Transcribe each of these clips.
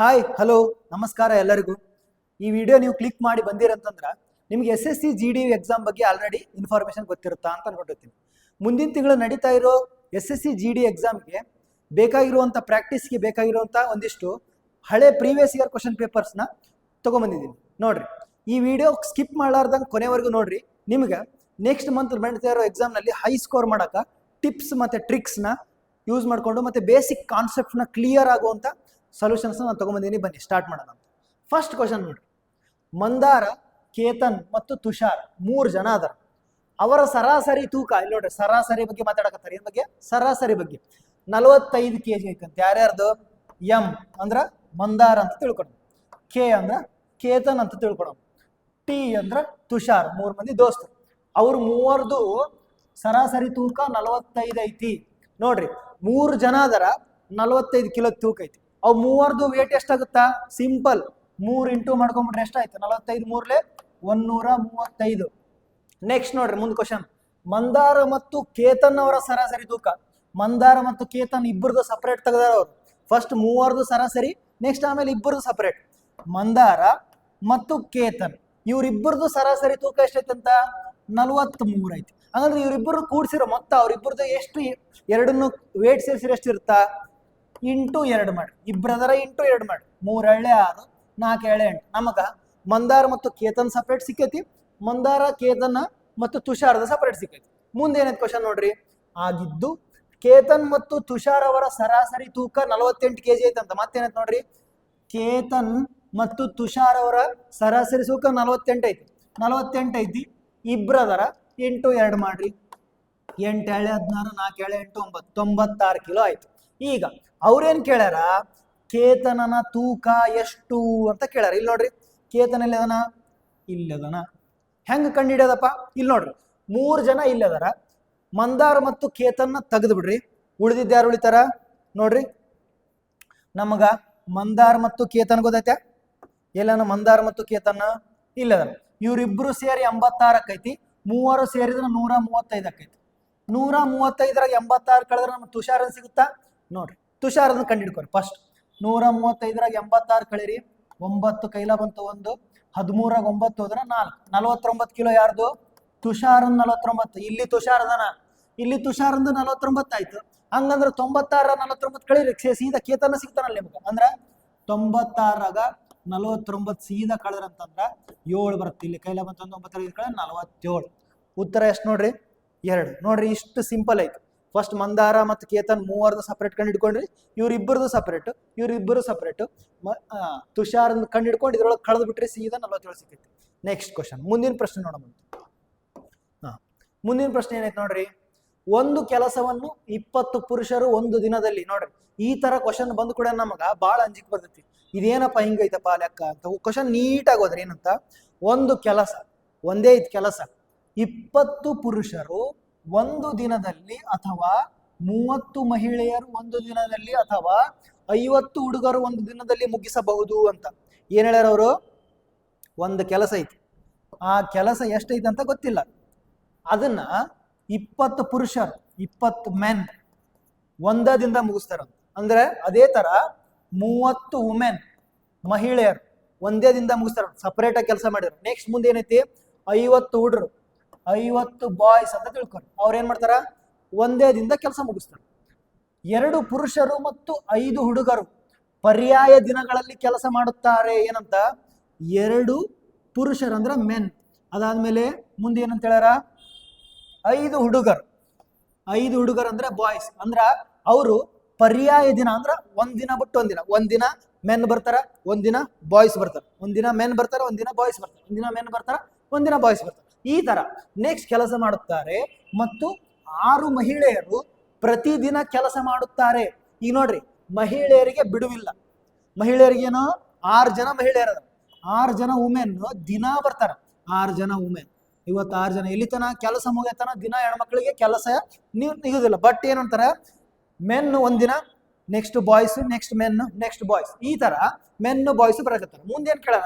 Hi hello ನಮಸ್ಕಾರ ಎಲ್ಲರಿಗೂ. ಈ ವಿಡಿಯೋ ನೀವು ಕ್ಲಿಕ್ ಮಾಡಿ ಬಂದಿರಂತಂದ್ರ ನಿಮ್ಗೆ SSC GD ಎಕ್ಸಾಮ್ ಬಗ್ಗೆ ಆಲ್ರೆಡಿ ಇನ್ಫಾರ್ಮೇಶನ್ ಗೊತ್ತಿರುತ್ತಾ ಅಂತ ಅನ್ಕೊಂಡಿರ್ತೀನಿ. ಮುಂದಿನ ತಿಂಗಳು ನಡೀತಾ ಇರೋ SSC GD ಎಕ್ಸಾಮ್ಗೆ ಬೇಕಾಗಿರುವಂಥ ಪ್ರಾಕ್ಟೀಸ್ಗೆ ಬೇಕಾಗಿರುವಂಥ ಒಂದಿಷ್ಟು ಹಳೆ ಪ್ರೀವಿಯಸ್ ಇಯರ್ ಕ್ವಶನ್ ಪೇಪರ್ಸ್ನ ತೊಗೊಂಬಂದಿದ್ದೀನಿ ನೋಡ್ರಿ. ಈ ವಿಡಿಯೋ ಸ್ಕಿಪ್ ಮಾಡಲಾರ್ದಂಗೆ ಕೊನೆವರೆಗೂ ನೋಡ್ರಿ. ನಿಮ್ಗೆ ನೆಕ್ಸ್ಟ್ ಮಂತ್ ನಡೀತಾ ಇರೋ ಎಕ್ಸಾಮ್ನಲ್ಲಿ ಹೈ ಸ್ಕೋರ್ ಮಾಡೋಕೆ ಟಿಪ್ಸ್ ಮತ್ತು ಟ್ರಿಕ್ಸ್ನ ಯೂಸ್ ಮಾಡಿಕೊಂಡು ಮತ್ತು ಬೇಸಿಕ್ ಕಾನ್ಸೆಪ್ಟ್ನ ಕ್ಲಿಯರ್ ಆಗುವಂಥ ಸೊಲ್ಯೂಷನ್ಸ್ನ ನಾನು ತೊಗೊಂಬಂದಿದ್ದೀನಿ. ಬನ್ನಿ ಸ್ಟಾರ್ಟ್ ಮಾಡೋಣ ಅಂತ. ಫಸ್ಟ್ ಕ್ವಶನ್ ನೋಡ್ರಿ. ಮಂದಾರ, ಕೇತನ್ ಮತ್ತು ತುಷಾರ್ 3 ಜನ ಅದಾರ. ಅವರ ಸರಾಸರಿ ತೂಕ ಇಲ್ಲಿ ನೋಡ್ರಿ. ಸರಾಸರಿ ಬಗ್ಗೆ ಮಾತಾಡಕತ್ತಾರೆ. ಏನ್ ಬಗ್ಗೆ? ಸರಾಸರಿ ಬಗ್ಗೆ. 45 kg ಐತಂತ. ಯಾರ್ಯಾರ್ದು? ಎಂ ಅಂದ್ರ ಮಂದಾರ ಅಂತ ತಿಳ್ಕೊಳೋಣ, ಕೆ ಅಂದ್ರ ಕೇತನ್ ಅಂತ ತಿಳ್ಕೊಳೋಣ, ಟಿ ಅಂದ್ರ ತುಷಾರ್. 3 ಮಂದಿ ದೋಸ್ತರು. ಅವ್ರ ಮೂವರ್ದು ಸರಾಸರಿ ತೂಕ 45 ಐತಿ ನೋಡ್ರಿ. 3 ಜನ ಅದರ, 45 ಕಿಲೋ ತೂಕ ಐತಿ. ಅವ್ ಮೂವರ್ದು ವೇಟ್ ಎಷ್ಟಾಗುತ್ತಾ? ಸಿಂಪಲ್ 3 ಇಂಟು ಮಾಡ್ಕೊಂಡ್ಬಿಟ್ರೆ ಎಷ್ಟಾಯ್ತು? 45 3 135. ನೆಕ್ಸ್ಟ್ ನೋಡ್ರಿ ಮುಂದ್ ಕ್ವಶನ್. ಮಂದಾರ ಮತ್ತು ಕೇತನ್ ಅವರ ಸರಾಸರಿ ತೂಕ. ಮಂದಾರ ಮತ್ತು ಕೇತನ್ ಇಬ್ಬರದು ಸಪರೇಟ್ ತೆಗೆದಾರ ಅವ್ರು. ಫಸ್ಟ್ ಮೂವರ್ದು ಸರಾಸರಿ, ನೆಕ್ಸ್ಟ್ ಆಮೇಲೆ ಇಬ್ಬರದು ಸಪರೇಟ್. ಮಂದಾರ ಮತ್ತು ಕೇತನ್ ಇವ್ರಿಬ್ಬರದು ಸರಾಸರಿ ತೂಕ ಎಷ್ಟೈತಂತ? 43 ಐತಿ. ಹಂಗಂದ್ರೆ ಇವ್ರಿಬ್ಬರು ಕೂಡ್ಸಿರೋ ಮೊತ್ತ ಅವ್ರಿಬ್ಬರದು ಎಷ್ಟು? ಎರಡನ್ನು ವೇಟ್ ಸೇರಿಸಿರೋ ಎಷ್ಟು ಇರುತ್ತಾ? ಇಂಟು 2 ಮಾಡಿ. ಇಬ್ಬರದರ ಇಂಟು 2 ಮಾಡಿ. 3 ಎಳೆ 6, 4 ಎಳೆ 8. ನಮಗ ಮಂದಾರ ಮತ್ತು ಕೇತನ್ ಸಪ್ರೇಟ್ ಸಿಕ್ಕೈತಿ, ಮಂದಾರ ಕೇತನ್ ಮತ್ತು ತುಷಾರದ ಸಪ್ರೇಟ್ ಸಿಕ್ಕೈತಿ. ಮುಂದೆ ಏನೈತಿ ಕ್ವಶನ್ ನೋಡ್ರಿ. ಆಗಿದ್ದು ಕೇತನ್ ಮತ್ತು ತುಷಾರ್ ಅವರ ಸರಾಸರಿ ತೂಕ 48 kg ಐತಂತ. ಮತ್ತೇನೈತಿ ನೋಡ್ರಿ. ಕೇತನ್ ಮತ್ತು ತುಷಾರ್ ಅವರ ಸರಾಸರಿ ತೂಕ 48 ಐತಿ. 48 ಐತಿ. ಇಬ್ಬರದರ ಇಂಟು 2 ಮಾಡ್ರಿ. 8 ಎಳೆ 16, 4 ಎಳೆ 8 9, 96 ಕಿಲೋ ಆಯ್ತು. ಈಗ ಅವ್ರೇನ್ ಕೇಳ್ಯಾರ? ಕೇತನನ ತೂಕ ಎಷ್ಟು ಅಂತ ಕೇಳ್ಯಾರ. ಇಲ್ಲಿ ನೋಡ್ರಿ, ಕೇತನಲ್ಲಿ ಅದನ, ಇಲ್ಲದನ. ಹೆಂಗ್ ಕಂಡಿಡ್ಯದಪ್ಪ? ಇಲ್ಲಿ ನೋಡ್ರಿ, 3 ಜನ ಇಲ್ಲದಾರ. ಮಂದಾರ ಮತ್ತು ಕೇತನ್ನ ತೆಗೆದು ಬಿಡ್ರಿ. ಉಳಿದಿದ್ದು ಯಾರು ಉಳಿತಾರ ನೋಡ್ರಿ. ನಮಗ ಮಂದಾರ ಮತ್ತು ಕೇತನ್ ಗೊತ್ತೈತೆ? ಎಲ್ಲನ ಮಂದಾರ ಮತ್ತು ಕೇತನ್ನ ಇಲ್ಲದಾರ. ಇವ್ರಿಬ್ರು ಸೇರಿ 86 ಐತಿ. 3 ಸೇರಿದ್ರೆ 135 ಆಕೈತಿ. 135 86 ಕಳೆದ್ರೆ ನಮ್ಗೆ ತುಷಾರ ಸಿಗುತ್ತಾ ನೋಡ್ರಿ. ತುಷಾರದನ್ನ ಕಂಡಿಡ್ಕೊರಿ. ಫಸ್ಟ್ 135 86 ಕಳೀರಿ. 9 ಕೈಲ ಬಂತು 1, 13 9 ಹೋದ್ರೆ 4, 49 ಕಿಲೋ ಯಾರ್ದು? ತುಷಾರನ್ 49. ಇಲ್ಲಿ ತುಷಾರದನ, ಇಲ್ಲಿ ತುಷಾರಂದ 49 ಆಯ್ತು. ಹಂಗಂದ್ರೆ 96 49 ಕಳೀರಿ. ಸೀದಾ ಕೇತನ ಸಿಗ್ತಾನಲ್ಲ ನಿಮ್ಗೆ. ಅಂದ್ರ 96 49 ಸೀದಾ ಕಳೆದ್ರಂತಂದ್ರ 7 ಬರುತ್ತೆ. ಇಲ್ಲಿ ಕೈಲ ಬಂತು 9 ಕಳೆ 47. ಉತ್ತರ ಎಷ್ಟು ನೋಡ್ರಿ? 2. ನೋಡ್ರಿ, ಇಷ್ಟು ಸಿಂಪಲ್ ಐತಿ. ಫಸ್ಟ್ ಮಂದಾರ ಮತ್ತು ಕೇತನ್ ಮೂವರ್ದು ಸಪ್ರೇಟ್ ಕಂಡು ಹಿಡ್ಕೊಂಡ್ರಿ. ಇವ್ರಿಬ್ಬರದು ಸಪ್ರೇಟ್, ಇವ್ರಿಬ್ಬರು ಸಪ್ರೇಟ್. ತುಷಾರ್ ಕಂಡು ಹಿಡ್ಕೊಂಡು ಇದ್ರೊಳಗೆ ಕಳೆದು ಬಿಟ್ರಿ. ಸೀದಾ 47 ಸಿಕ್ಕೈತಿ. ನೆಕ್ಸ್ಟ್ ಕ್ವಶನ್, ಮುಂದಿನ ಪ್ರಶ್ನೆ ನೋಡೋಣ. ಮುಂದಿನ ಪ್ರಶ್ನೆ ಏನೈತೆ ನೋಡ್ರಿ. ಒಂದು ಕೆಲಸವನ್ನು 20 ಪುರುಷರು ಒಂದು ದಿನದಲ್ಲಿ. ನೋಡ್ರಿ, ಈ ತರ ಕ್ವಶನ್ ಬಂದು ಕೂಡ ನಮಗ ಬಾಳ ಅಂಜಿಕೆ ಬರ್ತೈತಿ. ಇದೇನಪ್ಪ ಹಿಂಗೈತಪ್ಪ ಲೆಕ್ಕ ಅಂತ. ಕ್ವಶನ್ ನೀಟಾಗಿ ಹೋದ್ರಿ. ಏನಂತ? ಒಂದು ಕೆಲಸ, ಒಂದೇ ಇದ್ ಕೆಲಸ 20 ಪುರುಷರು ಒಂದು ದಿನದಲ್ಲಿ, ಅಥವಾ 30 ಮಹಿಳೆಯರು ಒಂದು ದಿನದಲ್ಲಿ, ಅಥವಾ 50 ಹುಡುಗರು ಒಂದು ದಿನದಲ್ಲಿ ಮುಗಿಸಬಹುದು ಅಂತ ಏನ್ ಹೇಳ್ಯಾರ ಅವರು? ಒಂದು ಕೆಲಸ ಐತಿ. ಆ ಕೆಲಸ ಎಷ್ಟೈತಿ ಅಂತ ಗೊತ್ತಿಲ್ಲ. ಅದನ್ನ 20 ಪುರುಷರು, 20 ಮೆನ್ ಒಂದೇ ದಿನದ ಮುಗಿಸ್ತಾರ. ಅಂದ್ರೆ ಅದೇ ತರ 30 ವುಮೆನ್, ಮಹಿಳೆಯರು ಒಂದೇ ದಿನದ ಮುಗಿಸ್ತಾರ. ಸಪರೇಟ್ ಆಗಿ ಕೆಲಸ ಮಾಡಿದ್ರು. ನೆಕ್ಸ್ಟ್ ಮುಂದೆ ಏನೈತಿ? 50 ಹುಡುಗರು, 50 ಬಾಯ್ಸ್ ಅಂತ ತಿಳ್ಕೊಂಡು ಅವ್ರು ಏನ್ ಮಾಡ್ತಾರ? ಒಂದೇ ದಿನದ ಕೆಲಸ ಮುಗಿಸ್ತಾರೆ. 2 ಪುರುಷರು ಮತ್ತು 5 ಹುಡುಗರು ಪರ್ಯಾಯ ದಿನಗಳಲ್ಲಿ ಕೆಲಸ ಮಾಡುತ್ತಾರೆ. ಏನಂತ? 2 ಪುರುಷರು ಅಂದ್ರೆ ಮೆನ್. ಅದಾದ್ಮೇಲೆ ಮುಂದೆ ಏನಂತ ಹೇಳ್ಯಾರ? 5 ಹುಡುಗರು, 5 ಹುಡುಗರು ಅಂದ್ರೆ ಬಾಯ್ಸ್. ಅಂದ್ರ ಅವರು ಪರ್ಯಾಯ ದಿನ ಅಂದ್ರ ಒಂದಿನ ಬಿಟ್ಟು ಒಂದಿನ. ಒಂದಿನ ಮೆನ್ ಬರ್ತಾರ, ಒಂದಿನ ಬಾಯ್ಸ್ ಬರ್ತಾರ. ಒಂದಿನ ಮೆನ್ ಬರ್ತಾರ, ಒಂದಿನ ಬಾಯ್ಸ್ ಬರ್ತಾರ. ಒಂದಿನ ಮೆನ್ ಬರ್ತಾರ, ಒಂದಿನ ಬಾಯ್ಸ್ ಬರ್ತಾರ. ಈ ತರ ನೆಕ್ಸ್ಟ್ ಕೆಲಸ ಮಾಡುತ್ತಾರೆ. ಮತ್ತು 6 ಮಹಿಳೆಯರು ಪ್ರತಿದಿನ ಕೆಲಸ ಮಾಡುತ್ತಾರೆ. ಈಗ ನೋಡ್ರಿ, ಮಹಿಳೆಯರಿಗೆ ಬಿಡುವಿಲ್ಲ. ಮಹಿಳೆಯರಿಗೇನೋ 6 ಜನ ಮಹಿಳೆಯರ, 6 ಜನ ವುಮೆನ್ ದಿನ ಬರ್ತಾರ. 6 ಜನ ವುಮೆನ್. ಇವತ್ತು 6 ಜನ ಎಲ್ಲಿ ತನ ಕೆಲಸ ಮುಗಿಯತನ ದಿನ ಹೆಣ್ಮಕ್ಳಿಗೆ ಕೆಲಸ ನಿಗುದಿಲ್ಲ. ಬಟ್ ಏನಂತಾರ? ಮೆನ್ ಒಂದಿನ, next boys, next men, next boys. ಈ ತರ ಮೆನ್ ಬಾಯ್ಸ್ ಬರಕತ್ತಾರೆ. ಮುಂದೇನ್ ಕೇಳ?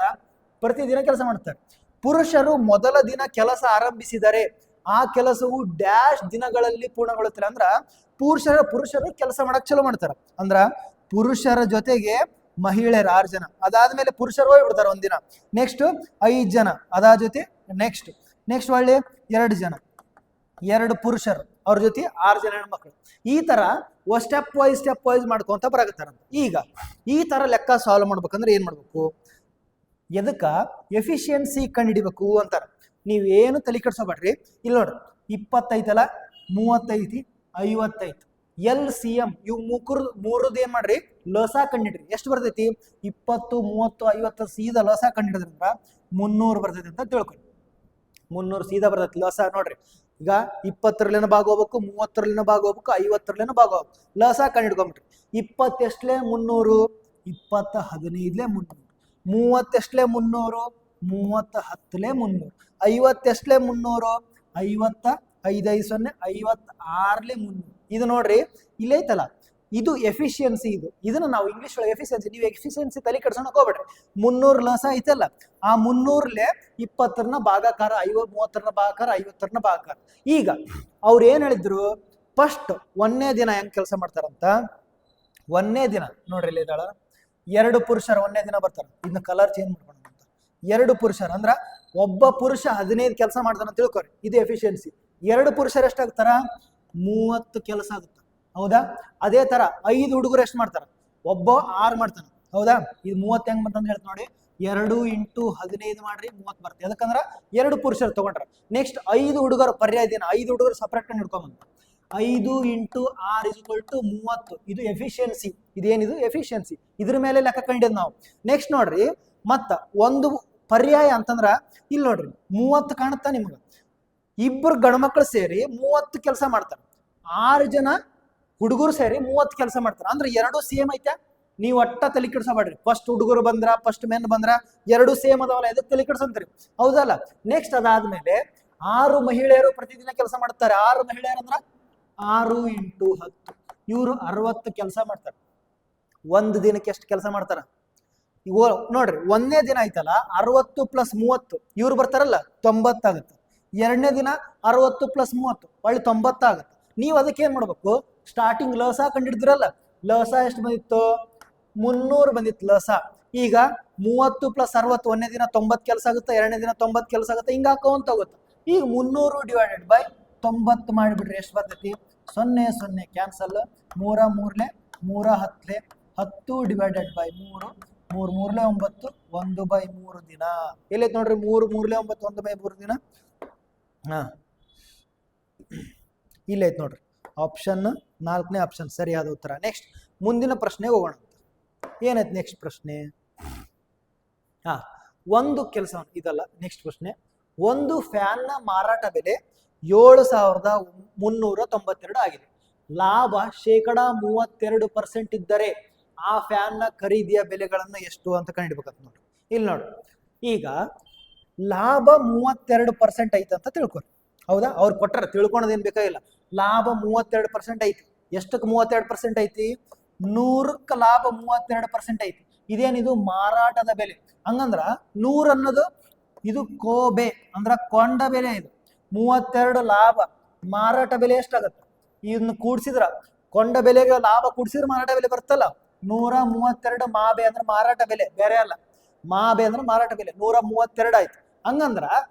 ಪ್ರತಿದಿನ ಕೆಲಸ ಮಾಡ್ತಾರೆ. ಪುರುಷರು ಮೊದಲ ದಿನ ಕೆಲಸ ಆರಂಭಿಸಿದರೆ ಆ ಕೆಲಸವು ಡ್ಯಾಶ್ ದಿನಗಳಲ್ಲಿ ಪೂರ್ಣಗೊಳ್ಳುತ್ತಾರೆ. ಅಂದ್ರ ಪುರುಷರು ಕೆಲಸ ಮಾಡಕ್ ಚಲೋ ಮಾಡ್ತಾರ. ಅಂದ್ರ ಪುರುಷರ ಜೊತೆಗೆ ಮಹಿಳೆಯರು 6 ಜನ, ಅದಾದ್ಮೇಲೆ ಪುರುಷರು ಹೋಗ್ಬಿಡ್ತಾರೆ ಒಂದಿನ. ನೆಕ್ಸ್ಟ್ 5 ಜನ ಅದಾದ ಜೊತೆ ನೆಕ್ಸ್ಟ್ ಒಳ್ಳೆ 2 ಜನ, 2 ಪುರುಷರು ಅವ್ರ ಜೊತೆ 6 ಜನ ಹೆಣ್ಮಕ್ಳು. ಈ ತರ ಸ್ಟೆಪ್ ವೈಸ್ ಮಾಡ್ಕೊಂತ ಬರಾಕತ್ತಾರಂತ. ಈಗ ಈ ತರ ಲೆಕ್ಕ ಸಾಲ್ವ್ ಮಾಡ್ಬೇಕಂದ್ರೆ ಏನ್ ಮಾಡ್ಬೇಕು, ಎದಕ್ಕ ಎಫಿಷಿಯನ್ಸಿ ಕಂಡುಹಿಡಿಬೇಕು ಅಂತಾರ. ನೀವೇನು ತಲೆ ಕೆಡ್ಸೋಬೇಡ್ರಿ. ಇಲ್ಲಿ ನೋಡ್ರಿ 20 ಐತಲ್ಲ, 30 ಐತಿ, 50 ಐತಿ, LCM ಇವು ಮೂರದ್ದು ಏನ್ ಮಾಡ್ರಿ, ಲಸ ಕಂಡಿಡ್ರಿ. ಎಷ್ಟು ಬರ್ತೈತಿ? 20, 30, 50 ಸೀದಾ ಲಸ ಕಂಡಿಡಿದ್ರಂದ್ರ 300 ಬರ್ತೈತಿ ಅಂತ ತಿಳ್ಕೊರಿ. 300 ಸೀದಾ ಬರ್ತೈತಿ ಲಸ. ನೋಡ್ರಿ ಈಗ 20ರಲ್ಲಿನ ಭಾಗ ಹೋಗ್ಬೇಕು, 30ರಲ್ಲಿನ ಭಾಗ ಹೋಗ್ಬೇಕು, 50ರಲ್ಲಿನ ಭಾಗ ಹೋಗ್ಬೇಕು. ಲಸ ಕಂಡಿಡ್ಕೊಂಬಿಟ್ರಿ. 20 ಎಷ್ಟಲೇ 300, 20 15ಲೇ 300, 30 ಎಷ್ಟಲೇ 300, 30 10ಲೇ 300, 50 ಎಷ್ಟಲೇ 300, 50 5 5 0 56ಲೇ 300. ಇದು ನೋಡ್ರಿ ಇಲ್ಲೇ ಐತಲ್ಲ, ಇದು ಎಫಿಷಿಯನ್ಸಿ. ಇದನ್ನ ನಾವು ಇಂಗ್ಲಿಷ್ ಒಳಗೆ ಎಫಿಷಿಯನ್ಸಿ. ನೀವು ಎಫಿಷಿಯನ್ಸಿ ತಲೆ ಕೆಡ್ಸೋಣಕ್ ಹೋಗ್ಬೇಡ್ರಿ. 300 ಲಸ ಐತಲ್ಲ, ಆ 300ಲೇ 20ರನ್ನ ಭಾಗಾಕಾರ, 30ರನ್ನ ಭಾಗಾಕಾರ, 50ರನ್ನ ಭಾಗಾಕಾರ. ಈಗ ಅವ್ರು ಏನ್ ಹೇಳಿದ್ರು, ಫಸ್ಟ್ 1ನೇ ದಿನ ಹೆಂಗ್ ಕೆಲಸ ಮಾಡ್ತಾರಂತ. 1ನೇ ದಿನ ನೋಡ್ರಿ ಇಲ್ಲಿ ಇದ್ದಾಳ, 2 ಪುರುಷರು 1ನೇ ದಿನ ಬರ್ತಾರ. ಇದನ್ನ ಕಲರ್ ಚೇಂಜ್ ಮಾಡ್ಕೊಂಡು ಅಂತ. 2 ಪುರುಷರು ಅಂದ್ರ ಒಬ್ಬ ಪುರುಷ 15 ಕೆಲಸ ಮಾಡ್ತಾನ ಅಂತ ತಿಳ್ಕೊರಿ, ಇದು ಎಫಿಷಿಯನ್ಸಿ. 2 ಪುರುಷರು ಎಷ್ಟಾಗ್ತಾರ? 30 ಕೆಲಸ ಆಗುತ್ತೆ. ಹೌದಾ? ಅದೇ ತರ 5 ಹುಡುಗರು ಎಷ್ಟು ಮಾಡ್ತಾರ? ಒಬ್ಬ 6 ಮಾಡ್ತಾನ. ಹೌದಾ? ಇದು 30 ಹೆಂಗ್ ಬಂತಂತ ಹೇಳ್ತ ನೋಡಿ. 2 × 15 ಮಾಡ್ರಿ, 30 ಬರ್ತದೆ. ಯಾಕಂದ್ರ 2 ಪುರುಷರು ತಗೊಂಡ್ರ. ನೆಕ್ಸ್ಟ್ 5 ಹುಡುಗರು ಪರ್ಯಾಯ ದಿನ, 5 ಹುಡುಗರು ಸಪರೇಟ್ ಹಿಡ್ಕೊಂಬಂತ. 5 × 6 = 30. ಇದು ಎಫಿಷಿಯನ್ಸಿ. ಇದೇನಿದು? ಎಫಿಷಿಯನ್ಸಿ. ಇದ್ರ ಮೇಲೆ ಲೆಕ್ಕ ಕಂಡಿದ್ ನಾವು. ನೆಕ್ಸ್ಟ್ ನೋಡ್ರಿ, ಮತ್ತ ಒಂದು ಪರ್ಯಾಯ ಅಂತಂದ್ರ ಇಲ್ಲಿ ನೋಡ್ರಿ 30 ಕಾಣುತ್ತಾ ನಿಮ್ಗೆ. 2 ಗಂಡ್ಮಕ್ಳು ಸೇರಿ 30 ಕೆಲಸ ಮಾಡ್ತಾರೆ. 6 ಜನ ಹುಡುಗರು ಸೇರಿ 30 ಕೆಲಸ ಮಾಡ್ತಾರೆ. ಅಂದ್ರೆ 2 ಸೇಮ್ ಐತೆ. ನೀವು ಒಟ್ಟ ತಲೆ ಕೆಡ್ಸಬೇಡ್ರಿ. ಫಸ್ಟ್ ಹುಡುಗರು ಬಂದ್ರ, ಫಸ್ಟ್ ಮೆನ್ ಬಂದ್ರ, 2 ಸೇಮ್ ಅದಾವಲ್ಲ, ಇದಕ್ಕೆ ತಲೆ ಕೆಡ್ಸಂತೀರಿ. ಹೌದಲ್ಲ? ನೆಕ್ಸ್ಟ್ ಅದಾದ್ಮೇಲೆ 6 ಮಹಿಳೆಯರು ಪ್ರತಿದಿನ ಕೆಲಸ ಮಾಡ್ತಾರೆ. 6 ಮಹಿಳೆಯರು ಅಂದ್ರ 6 × 10. ಇವರು 60 ಕೆಲಸ ಮಾಡ್ತಾರೆ. ಒಂದು ದಿನಕ್ಕೆ ಎಷ್ಟು ಕೆಲಸ ಮಾಡ್ತಾರ? ಇವ ನೋಡ್ರಿ 1ನೇ ದಿನ ಐತಲ್ಲ, 60 + 30 ಇವ್ರು ಬರ್ತಾರಲ್ಲ, 90 ಆಗುತ್ತೆ. 2ನೇ ದಿನ 60 + 30 ಒಳ್ಳೆ 90 ಆಗುತ್ತೆ. ನೀವು ಅದಕ್ಕೆ ಏನ್ ಮಾಡ್ಬೇಕು, ಸ್ಟಾರ್ಟಿಂಗ್ ಲಸ ಕಂಡಿಡ್ದಿರಲ್ಲ, ಲಸ ಎಷ್ಟು ಬಂದಿತ್ತು? 300 ಬಂದಿತ್ತು ಲಸ. ಈಗ 30 + 60 1ನೇ ದಿನ 90 ಕೆಲಸ ಆಗುತ್ತೆ, 2ನೇ ದಿನ 90 ಕೆಲಸ ಆಗುತ್ತೆ, ಹಿಂಗ ಹಾಕೋಂತ ಹೋಗುತ್ತೆ. ಈಗ 300 / 90 ಮಾಡಿಬಿಡ್ರಿ. ಎಷ್ಟು ಬರ್ತೈತಿ? 0 0 ಕ್ಯಾನ್ಸಲ್. 3 3ಲೇ 3 10ಲೇ 10 / 3 3 3ಲೇ 9 1/3 ದಿನ. ಎಲ್ಲೈತಿ ನೋಡ್ರಿ, 3 3ಲೇ 9 1/3 ದಿನ. ಹಾ, ಇಲ್ಲೈತಿ ನೋಡ್ರಿ ಆಪ್ಷನ್ 4ನೇ ಆಪ್ಷನ್ ಸರಿಯಾದ ಉತ್ತರ. ನೆಕ್ಸ್ಟ್ ಮುಂದಿನ ಪ್ರಶ್ನೆಗೆ ಹೋಗೋಣ. ಏನೈತಿ ನೆಕ್ಸ್ಟ್ ಪ್ರಶ್ನೆ? ಒಂದು ಕೆಲಸ ಇದಲ್ಲ. ನೆಕ್ಸ್ಟ್ ಪ್ರಶ್ನೆ, ಒಂದು ಫ್ಯಾನ್ನ ಮಾರಾಟ ಬೆಲೆ 7392 ಆಗಿದೆ. ಲಾಭ 32% ಇದ್ದರೆ ಆ ಫ್ಯಾನ್ನ ಖರೀದಿಯ ಬೆಲೆಗಳನ್ನು ಎಷ್ಟು ಅಂತ ಕಂಡುಹಿಡಬೇಕಂತ ನೋಡ್ರಿ. ಇಲ್ಲಿ ನೋಡ್ರಿ, ಈಗ ಲಾಭ 32% ಐತೆ ಅಂತ ತಿಳ್ಕೊರಿ. ಹೌದಾ? ಅವ್ರು ಕೊಟ್ಟಾರ, ತಿಳ್ಕೊಳೋದೇನ್ ಬೇಕಾಗಿಲ್ಲ. ಲಾಭ 32% ಐತಿ. ಎಷ್ಟಕ್ಕೆ 32% ಐತಿ? 100ಕ್ಕೆ ಲಾಭ 32% ಐತಿ. ಇದೇನಿದು? ಮಾರಾಟದ ಬೆಲೆ. ಹಂಗಂದ್ರ 100 ಅನ್ನೋದು ಇದು ಕೋಬೆ ಅಂದ್ರ ಕೊಂಡ ಬೆಲೆ. ಇದು 32 ಲಾಭ, ಮಾರಾಟ ಬೆಲೆ ಎಷ್ಟಾಗತ್ತೆ? ಇದನ್ನ ಕೂಡ್ಸಿದ್ರ ಕೊಂಡ ಬೆಲೆಗೆ ಲಾಭ ಕೂಡ್ಸಿದ್ರೆ ಮಾರಾಟ ಬೆಲೆ ಬರ್ತಲ್ಲ. 132 ಮಾಬೆ ಅಂದ್ರೆ ಮಾರಾಟ ಬೆಲೆ, ಬೇರೆ ಅಲ್ಲ. ಮಾಬೆ ಅಂದ್ರೆ ಮಾರಾಟ ಬೆಲೆ 132 ಆಯ್ತು. ಹಂಗಂದ್ರ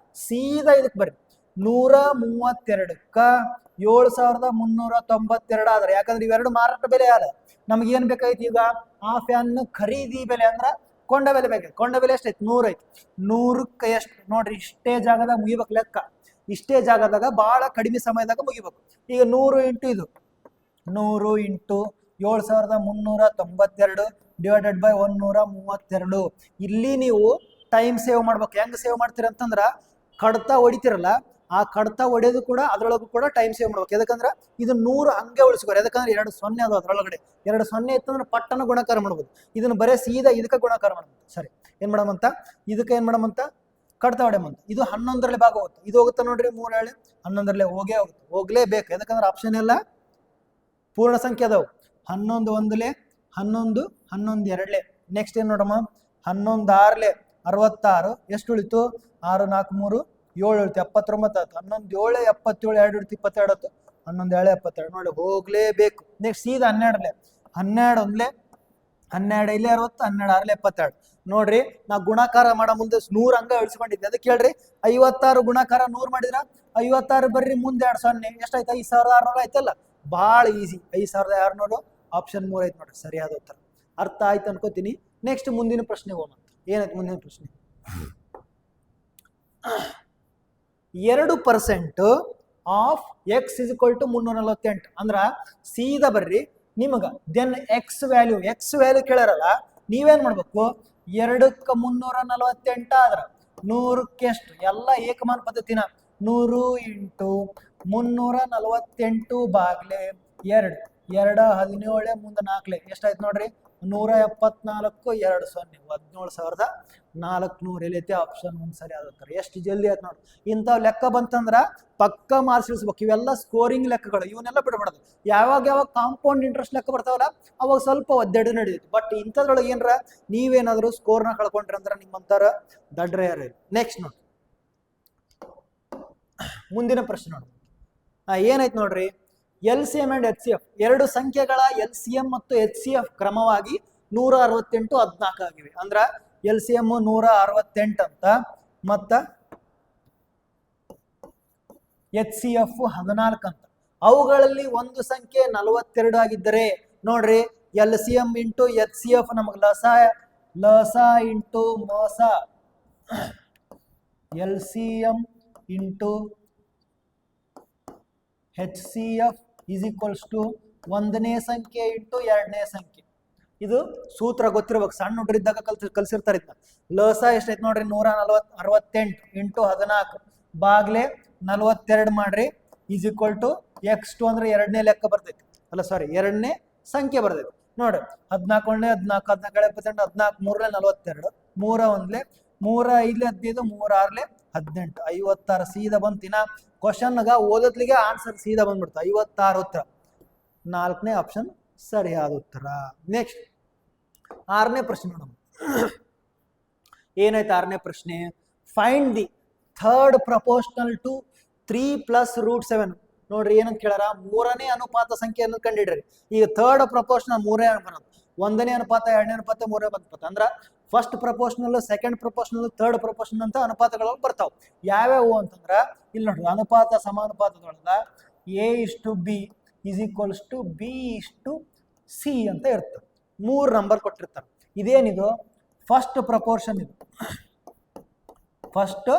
ಸೀದಾ ಇದಕ್ ಬರ್ರಿ. 132ಕ್ಕ 7392 ಆದ್ರೆ, ಯಾಕಂದ್ರೆ ಇವೆರಡು ಮಾರಾಟ ಬೆಲೆ ಆದ. ನಮ್ಗೆ ಏನ್ ಬೇಕಾಯ್ತು ಈಗ? ಆ ಫ್ಯಾನ್ ಖರೀದಿ ಬೆಲೆ ಅಂದ್ರ ಕೊಂಡ ಬೆಲೆ ಬೇಕು. ಕೊಂಡ ಬೆಲೆ ಎಷ್ಟೈತಿ? 100 ಐತಿ. 100ಕ್ಕೆ ಎಷ್ಟು ನೋಡ್ರಿ, ಇಷ್ಟೇ ಜಾಗದಾಗ ಮುಗಿಬೇಕು ಲೆಕ್ಕ. ಇಷ್ಟೇ ಜಾಗದಾಗ ಬಹಳ ಕಡಿಮೆ ಸಮಯದಾಗ ಮುಗಿಬೇಕು. ಈಗ 100 × ಇದು 100 × 7392 / 132. ಇಲ್ಲಿ ನೀವು ಟೈಮ್ ಸೇವ್ ಮಾಡ್ಬೇಕು. ಹೆಂಗ್ ಸೇವ್ ಮಾಡ್ತೀರ ಅಂತಂದ್ರ, ಕಡ್ತಾ ಹೊಡಿತಿರಲ್ಲ, ಆ ಕಡ್ತಾ ಹೊಡೆಯೋದು ಕೂಡ ಅದ್ರೊಳಗೂ ಕೂಡ ಟೈಮ್ ಸೇವ್ ಮಾಡ್ಬೇಕು. ಯಾಕಂದ್ರೆ ಇದು 100 ಹಂಗೆ ಉಳಿಸ್ಕೋರಿ. ಯಾಕಂದ್ರೆ 2 0 ಅದು ಅದ್ರೊಳಗಡೆ 2 0 ಇತ್ತಂದ್ರೆ ಪಟ್ಟನ ಗುಣಕಾರ ಮಾಡ್ಬೋದು. ಇದನ್ನ ಬರೇ ಸೀದಾ ಇದಕ್ಕೆ ಗುಣಕಾರ ಮಾಡ್ಬೋದು. ಸರಿ, ಏನ್ ಮಾಡಮಂತ? ಇದಕ್ಕೆ ಏನ್ ಮಾಡಮಂತ? ಕಡ್ತಾ ಹೊಡೆಯಮಂತ. ಇದು 11ರಲ್ಲಿ ಭಾಗ ಹೋಗುತ್ತೆ. ಇದು ಹೋಗುತ್ತಾ ನೋಡ್ರಿ, 3 ಹೇಳಿ 11ರಲ್ಲಿ ಹೋಗೇ ಹೋಗುತ್ತೆ. ಹೋಗ್ಲೇಬೇಕು. ಯಾಕಂದ್ರೆ ಆಪ್ಷನ್ ಎಲ್ಲ ಪೂರ್ಣ ಸಂಖ್ಯೆ ಅದಾವು. 11 1ಲೇ 11 11 2ಲೇ. ನೆಕ್ಸ್ಟ್ ಏನ್ ನೋಡಮ್ಮ? 11 6ಲೇ 66. ಎಷ್ಟು ಉಳಿತು? 6 4 3 7 ಉಳಿತು, 79 ಆಯ್ತು. 11 7 77 2 ಉಳಿತು 22 ಆಯ್ತು. 11 7 72 ನೋಡಿ, ಹೋಗ್ಲೇಬೇಕು. ನೆಕ್ಸ್ಟ್ ಸೀದಾ 12ಲೇ 12 1ಲೇ 12 ಇಲ್ಲಿ 60 12 6 72 ನೋಡ್ರಿ. ನಾ ಗುಣಾಕಾರ ಮಾಡೋ ಮುಂದೆ 100 ಹಂಗ ಇಳಿಸ್ಕೊಂಡಿದ್ದೆ. ಅದಕ್ಕೆ ಕೇಳ್ರಿ 56 ಗುಣಾಕಾರ 100 ಮಾಡಿದ್ರ 56 ಬರ್ರಿ ಮುಂದೆ 2 0 ಎಷ್ಟಾಯ್ತು? 5600 ಆಯ್ತಲ್ಲ. ಭಾಳ ಈಸಿ. 5600 ಆಪ್ಷನ್ 3 ಐತೆ ನೋಡ್ರಿ ಸರಿಯಾದ ಉತ್ತರ. ಅರ್ಥ ಆಯ್ತು ಅನ್ಕೋತೀನಿ. ನೆಕ್ಸ್ಟ್ ಮುಂದಿನ ಪ್ರಶ್ನೆ ಹೋಗಂತ. ಏನಾಯ್ತು ಮುಂದಿನ ಪ್ರಶ್ನೆ? 2% of x is equal to 348 ಅಂದ್ರ ಸೀದಾ ಬರ್ರಿ ನಿಮಗ ದೆನ್ ಎಕ್ಸ್ ವ್ಯಾಲ್ಯೂ ಕೇಳಾರಲ್ಲ, ನೀವೇನ್ ಮಾಡ್ಬೇಕು? 2ಕ್ಕೆ 348 ಆದ್ರ 100ಕ್ಕೆ ಎಷ್ಟು? ಎಲ್ಲ ಏಕಮಾನ ಪದ್ಧತಿನ 100 ಇಂಟು 348 ಬಾಗ್ಲೆ 2 2 17 ಮುಂದೆ 4 ಎಷ್ಟಾಯ್ತು ನೋಡ್ರಿ? 174 2 0 17,400 ಎಲ್ಲೈತಿ? ಆಪ್ಷನ್ 1 ಸರಿ ಆಗುತ್ತೆ. ಎಷ್ಟು ಜಲ್ದಿ ಆಯ್ತು ನೋಡ್ರಿ. ಇಂಥವ್ ಲೆಕ್ಕ ಬಂತಂದ್ರ ಪಕ್ಕ ಮಾರ್ಕ್ಸ್ ಇಳಿಸ್ಬೇಕು. ಇವೆಲ್ಲ ಸ್ಕೋರಿಂಗ್ ಲೆಕ್ಕಗಳು, ಇವನ್ನೆಲ್ಲ ಬಿಡಬಾರ್ದು. ಯಾವಾಗ ಕಾಂಪೌಂಡ್ ಇಂಟ್ರೆಸ್ಟ್ ಲೆಕ್ಕ ಬರ್ತಾವಲ್ಲ ಅವಾಗ ಸ್ವಲ್ಪ ಒದ್ದೆಡು ನಡೆಯುತ್ತೆ. ಬಟ್ ಇಂಥದ್ರೊಳಗೆ ಏನ್ರ ನೀವೇನಾದ್ರು ಸ್ಕೋರ್ನ ಕಳ್ಕೊಂಡ್ರಿ ಅಂದ್ರೆ ನಿಮ್ಮಂತರ ದಡ್ರೆ ಯಾರು. ನೆಕ್ಸ್ಟ್ ನೋಡಿ ಮುಂದಿನ ಪ್ರಶ್ನೆ ನೋಡಿ. ಏನಾಯ್ತು ನೋಡ್ರಿ? LCM ಅಂಡ್ HCF ಎರಡು ಸಂಖ್ಯೆಗಳ LCM ಮತ್ತು HCF ಕ್ರಮವಾಗಿ 168 14 ಆಗಿವೆ. ಅಂದ್ರ LCM 168 ಅಂತ ಮತ್ತ HCF 14 ಅಂತ. ಅವುಗಳಲ್ಲಿ ಒಂದು ಸಂಖ್ಯೆ 42 ಆಗಿದ್ದರೆ ನೋಡ್ರಿ LCM ಇಂಟು HCF ನಮಗೆ ಲಸ ಇಂಟು ಮೋಸ. LCM into HCF is equals to ಒಂದನೇ ಸಂಖ್ಯೆ ಇಂಟು ಎರಡನೇ ಸಂಖ್ಯೆ. ಇದು ಸೂತ್ರ ಗೊತ್ತಿರ್ಬೇಕು. ಸಣ್ಣ ಹುಡುಗರಿದ್ದಾಗ ಕಲ್ಸಿರ್ತಾರೆ ಇದನ್ನ. ಲಸ ಎಷ್ಟೈತೆ ನೋಡ್ರಿ? 168 ಇಂಟು 14 ಬಾಗ್ಲೆ 42 ಮಾಡ್ರಿ ಈಸ್ ಈಕ್ವಲ್ ಟು x2 ಅಂದ್ರೆ ಎರಡನೇ ಲೆಕ್ಕ ಬರ್ತೈತಿ. ಅಲ್ಲ ಸಾರಿ ಎರಡನೇ ಸಂಖ್ಯೆ ಬರ್ತೈತಿ ನೋಡ್ರಿ. 14 1 14 14 72 14 3 42 3 1 3 5 15 3 6 18 56 ಸೀದಾ ಬಂತಿನ ಕ್ವಶನ್ಗ ಓದತ್ಲಿಗೆ ಆನ್ಸರ್ ಸೀದಾ ಬಂದ್ಬಿಡ್ತು. 56 ಉತ್ತರ. 4ನೇ ಆಪ್ಷನ್ ಸರಿಯಾದ ಉತ್ತರ. ನೆಕ್ಸ್ಟ್ 6ನೇ ಪ್ರಶ್ನೆ ನೋಡೋಣ. ಏನಾಯ್ತು 6ನೇ ಪ್ರಶ್ನೆ? Find the third proportional to 3 + √7. ನೋಡ್ರಿ ಏನಂತ ಕೇಳಾರ? 3ನೇ ಅನುಪಾತ ಸಂಖ್ಯೆಯನ್ನು ಕಂಡಿಡ್ರಿ. ಈಗ ಥರ್ಡ್ ಪ್ರಪೋರ್ಷನಲ್ 3ನೇ ಅನುಪಾತ, 1ನೇ ಅನುಪಾತ 2ನೇ ಅನುಪಾತ 3ನೇ ಅನುಪಾತ ಅಂದ್ರ first proportional, second proportional, third proportional ಅಂತ ಅನುಪಾತಗಳು ಬರ್ತಾವ. ಯಾವ್ಯಾವು ಅಂತಂದ್ರ ಇಲ್ಲಿ ನೋಡ್ರಿ ಅನುಪಾತ ಸಮಾನುಪಾತದೊಳಗ A:B is equals to B:C ಅಂತ ಇರ್ತದೆ. 3 ನಂಬರ್ ಕೊಟ್ಟಿರ್ತಾರೆ. ಇದೇನಿದು? First proportion. ಇದು ಫಸ್ಟ್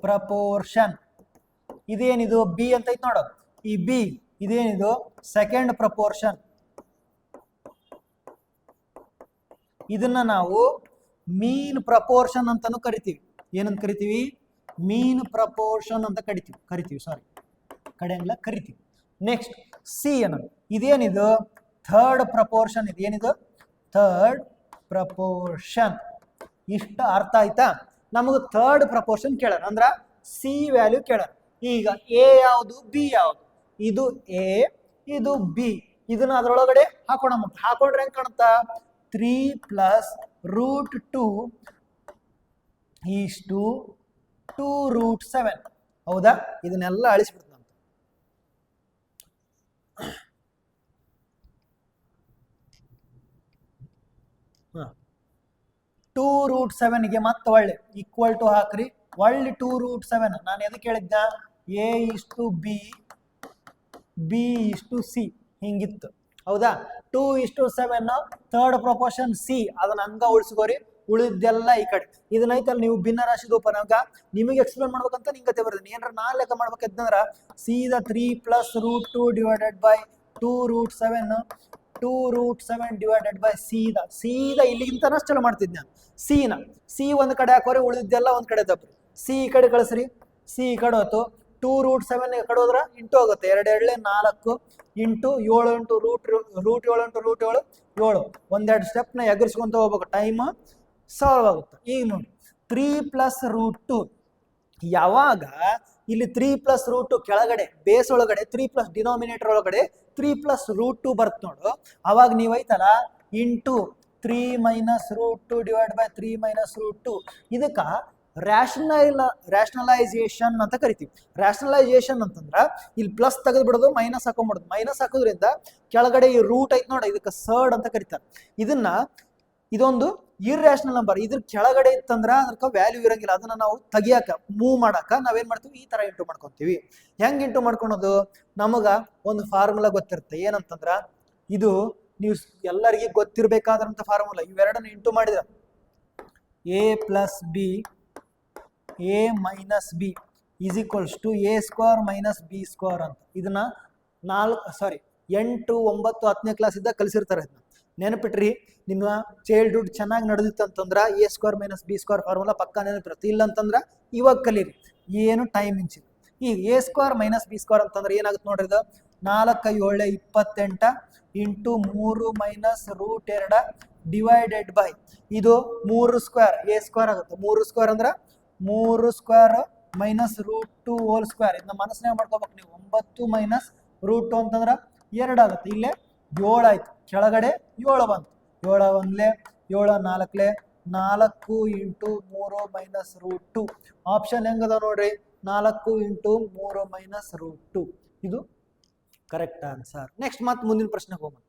ಪ್ರಪೋರ್ಷನ್. ಇದೇನಿದು? ಬಿ ಅಂತ ಐತಿ ನೋಡೋದು. ಈ ಬಿ ಇದೇನಿದು? Second proportion. ಇದನ್ನ ನಾವು ಮೀನ್ ಪ್ರಪೋರ್ಷನ್ ಅಂತಾನು ಕರಿತೀವಿ. ಏನಂತ ಕರಿತೀವಿ? ಮೀನ್ ಪ್ರಪೋರ್ಷನ್ ಅಂತ ಕರಿತೀವಿ ಸಾರಿ ಕಡೆಯಲ್ಲ ಕರಿತೀವಿ. ನೆಕ್ಸ್ಟ್ ಸಿ ಅನ್ನೋದು ಇದೇನಿದು? Third proportion. ಇದು ಏನಿದು? Third proportion. ಇಷ್ಟ ಅರ್ಥ ಆಯ್ತಾ? ನಮಗೆ ಥರ್ಡ್ ಪ್ರಪೋರ್ಷನ್ ಕೇಳಾರ ಅಂದ್ರ ಸಿ ವ್ಯಾಲ್ಯೂ ಕೇಳಾರ. ಈಗ ಎ ಯಾವುದು, ಬಿ ಯಾವುದು? ಇದು ಎ, ಇದು ಬಿ. ಇದನ್ನ ಅದ್ರೊಳಗಡೆ ಹಾಕೋಣ. ಹಾಕೊಂಡ್ರೆ ಹೆಂಗ್ ಕಾಣುತ್ತಾ? 3 + √2 ಈಸ್ ಟು 2√7. ಹೌದಾ? ಇದನ್ನೆಲ್ಲ ಅಳಿಸ್ಬಿಡ್ತಾನೆ. 2√7ಗೆ ಮತ್ತೆ ಒಳ್ಳೆ ಈಕ್ವಲ್ ಟು ಹಾಕ್ರಿ. ಒಳ್ಳೆ 2√7. ನಾನು ಎದಕ್ಕೆ ಹೇಳಿದ್ದ? A:B B:C ಹಿಂಗಿತ್ತು. ಹೌದಾ? 2:7 ಥರ್ಡ್ ಪ್ರಪೋರ್ಷನ್ ಸಿ. ಅದನ್ನ ಹಂಗ ಉಳಿಸ್ಕೋರಿ. ಉಳಿದೆಲ್ಲ ಈ ಕಡೆ. ಇದನ್ನೈತಲ್ಲ ನೀವು ಭಿನ್ನ ರಾಶಿ ರೂಪನಾಗ ನಿಮಗೆ ಎಕ್ಸ್ಪ್ಲೇನ್ ಮಾಡ್ಬೇಕಂತ ನಿಂಗತೆ ಬರ್ತೀನಿ. ಏನಾರ ನಾ ಲೆಕ್ಕ ಮಾಡ್ಬೇಕಂದ್ರ ಸೀದಾ 3 + √2 ಡಿವೈಡೆಡ್ ಬೈ 2√7 2√7 ಡಿವೈಡೆಡ್ ಬೈ ಸೀದಾ ಇಲ್ಲಿಗಿಂತನ ಚಲೋ ಮಾಡ್ತಿದ್ದೆ ನಾನು. ಸಿ ಒಂದ್ ಕಡೆ ಹಾಕೋರಿ, ಉಳಿದೆಲ್ಲ ಒಂದ್ ಕಡೆ ತಪ್ಪ್ರಿ. ಸಿ ಈ ಕಡೆ ಕಳಿಸ್ರಿ. ಸಿ ಈ ಕಡೆ ಹೋಯ್ತು. 2√7 ಕಡೆ ಹೋದ್ರ ಇಂಟು ಹೋಗುತ್ತೆ. 2 2 4 ಇಂಟು 7 ಇಂಟು √7 ಇಂಟು √7 7. ಒಂದೆರಡು ಸ್ಟೆಪ್ನ ಎಗರ್ಸ್ಕೊಂತ ಹೋಗ್ಬೇಕು. ಟೈಮ್ ಸಾಲ್ವ್ ಆಗುತ್ತೆ. ಈಗ ನೋಡಿ 3 + √2 ಯಾವಾಗ ಇಲ್ಲಿ 3 + √2 ಕೆಳಗಡೆ ಬೇಸ್ ಒಳಗಡೆ 3 + ಡಿನಾಮಿನೇಟರ್ ಒಳಗಡೆ 3 + √2 ಬರ್ತ್ ನೋಡು. ಅವಾಗ ನೀವೈತಲ್ಲ ಇಂಟು 3 - √2 ಡಿವೈಡ್ ಬೈ 3 - √2 ಇದಕ್ಕ ರ್ಯಾಷನಲೈಸೇಷನ್ ಅಂತ ಕರಿತೀವಿ. ರ್ಯಾಷನಲೈಸೇಷನ್ ಅಂತಂದ್ರ ಇಲ್ಲಿ ಪ್ಲಸ್ ತೆಗೆದು ಬಿಡೋದು, ಮೈನಸ್ ಹಾಕೊಂಡ್ಬಿಡೋದು. ಮೈನಸ್ ಹಾಕೋದ್ರಿಂದ ಕೆಳಗಡೆ ಈ ರೂಟ್ ಐತಿ ನೋಡಿ, ಇದಕ್ಕೆ ಸರ್ಡ್ ಅಂತ ಕರೀತಾರೆ. ಇದೊಂದು ಇರ್ಯಾಷನಲ್ ನಂಬರ್. ಇದ್ರ ಕೆಳಗಡೆ ಇತ್ತಂದ್ರ ಅದಕ್ಕೆ ವ್ಯಾಲ್ಯೂ ಇರಂಗಿಲ್ಲ. ಅದನ್ನ ನಾವು ತೆಗಿಯಾಕ, ಮೂವ್ ಮಾಡಾಕ ನಾವೇನ್ ಮಾಡ್ತೀವಿ, ಈ ತರ ಇಂಟು ಮಾಡ್ಕೊಂತೀವಿ. ಹೆಂಗ್ ಇಂಟು ಮಾಡ್ಕೊಳೋದು? ನಮಗ ಒಂದು ಫಾರ್ಮುಲಾ ಗೊತ್ತಿರುತ್ತೆ. ಏನಂತಂದ್ರ ಇದು ನೀವು ಎಲ್ಲರಿಗೂ ಗೊತ್ತಿರ್ಬೇಕಾದ್ರಂತ ಫಾರ್ಮುಲಾ. ಇವೆರಡನ್ನ ಇಂಟು ಮಾಡಿದ್ರ a plus b a minus b is equals to a square minus b square ಅಂತ. ಇದನ್ನ 8, 9, 10ನೇ ಕ್ಲಾಸ್ ಇದ್ದಾಗ ಕಲಿಸಿರ್ತಾರೆ. ಇದನ್ನ ನೆನಪಿಟ್ರಿ. ನಿಮ್ಮ ಚೈಲ್ಡ್ಹುಡ್ ಚೆನ್ನಾಗಿ ನಡೆದಿತ್ತು ಅಂತಂದ್ರ a square minus b square formula ಪಕ್ಕ ನೆನಪಿರುತ್ತೆ. ಇಲ್ಲ ಅಂತಂದ್ರ ಇವಾಗ ಕಲೀರಿ, ಏನು ಟೈಮ್ ಇಂಚಿಲ್ಲ. ಈಗ a square minus b square ಅಂತಂದ್ರೆ ಏನಾಗುತ್ತೆ ನೋಡ್ರಿ, ಇದು 4 × 7 28 into 3 minus root 2 divided by ಇದು 3 ಸ್ಕ್ವೇರ್ a ಸ್ಕ್ವೇರ್ ಆಗುತ್ತೆ. 3 ಸ್ಕ್ವೇರ್ ಅಂದ್ರೆ 3 square minus root 2 whole square. ಇದನ್ನ ಮನಸ್ಸಿನಾಗ ಮಾಡ್ಕೋಬೇಕು ನೀವು. 9 ಮೈನಸ್ ರೂಟ್ 2 ಅಂತಂದ್ರೆ 2 ಆಗುತ್ತೆ. ಇಲ್ಲೇ 7 ಆಯ್ತು, ಕೆಳಗಡೆ 7 ಬಂತು. 7 1 7 4 4 ಇಂಟು 3 ಮೈನಸ್ ರೂಟ್ 2. ಆಪ್ಷನ್ ಹೆಂಗದ ನೋಡ್ರಿ, 4 ಇಂಟು 3 ಮೈನಸ್ ರೂಟ್ 2. ಇದು ಕರೆಕ್ಟ್ ಆನ್ಸರ್. ನೆಕ್ಸ್ಟ್ ಮತ್ತೆ ಮುಂದಿನ ಪ್ರಶ್ನೆಗೆ ಹೋಗೋಣ.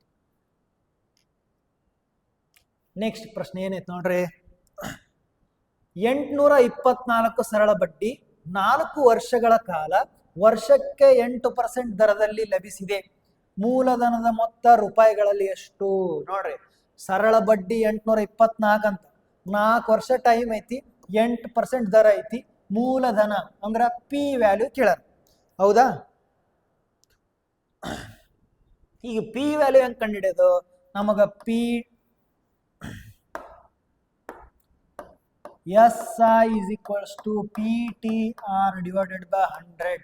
ನೆಕ್ಸ್ಟ್ ಪ್ರಶ್ನೆ ಏನೈತೆ ನೋಡ್ರಿ, 824 ಸರಳ ಬಡ್ಡಿ 4 ವರ್ಷಗಳ ಕಾಲ ವರ್ಷಕ್ಕೆ 8% ದರದಲ್ಲಿ ಲಭಿಸಿದೆ. ಮೂಲಧನದ ಮೊತ್ತ ರೂಪಾಯಿಗಳಲ್ಲಿ ಎಷ್ಟು? ನೋಡ್ರಿ, ಸರಳ ಬಡ್ಡಿ 824 ಅಂತ, 4 ವರ್ಷ ಟೈಮ್ ಐತಿ, 8% ದರ ಐತಿ, ಮೂಲಧನ ಅಂದ್ರ ಪಿ ವ್ಯಾಲ್ಯೂ ಕೇಳಾರ. ಹೌದಾ? ಈಗ ಪಿ ವ್ಯಾಲ್ಯೂ ಹೆಂಗ್ ಕಂಡುಹಿಡಿಯೋದು? ನಮಗ P SI is equals to PTR divided by 100.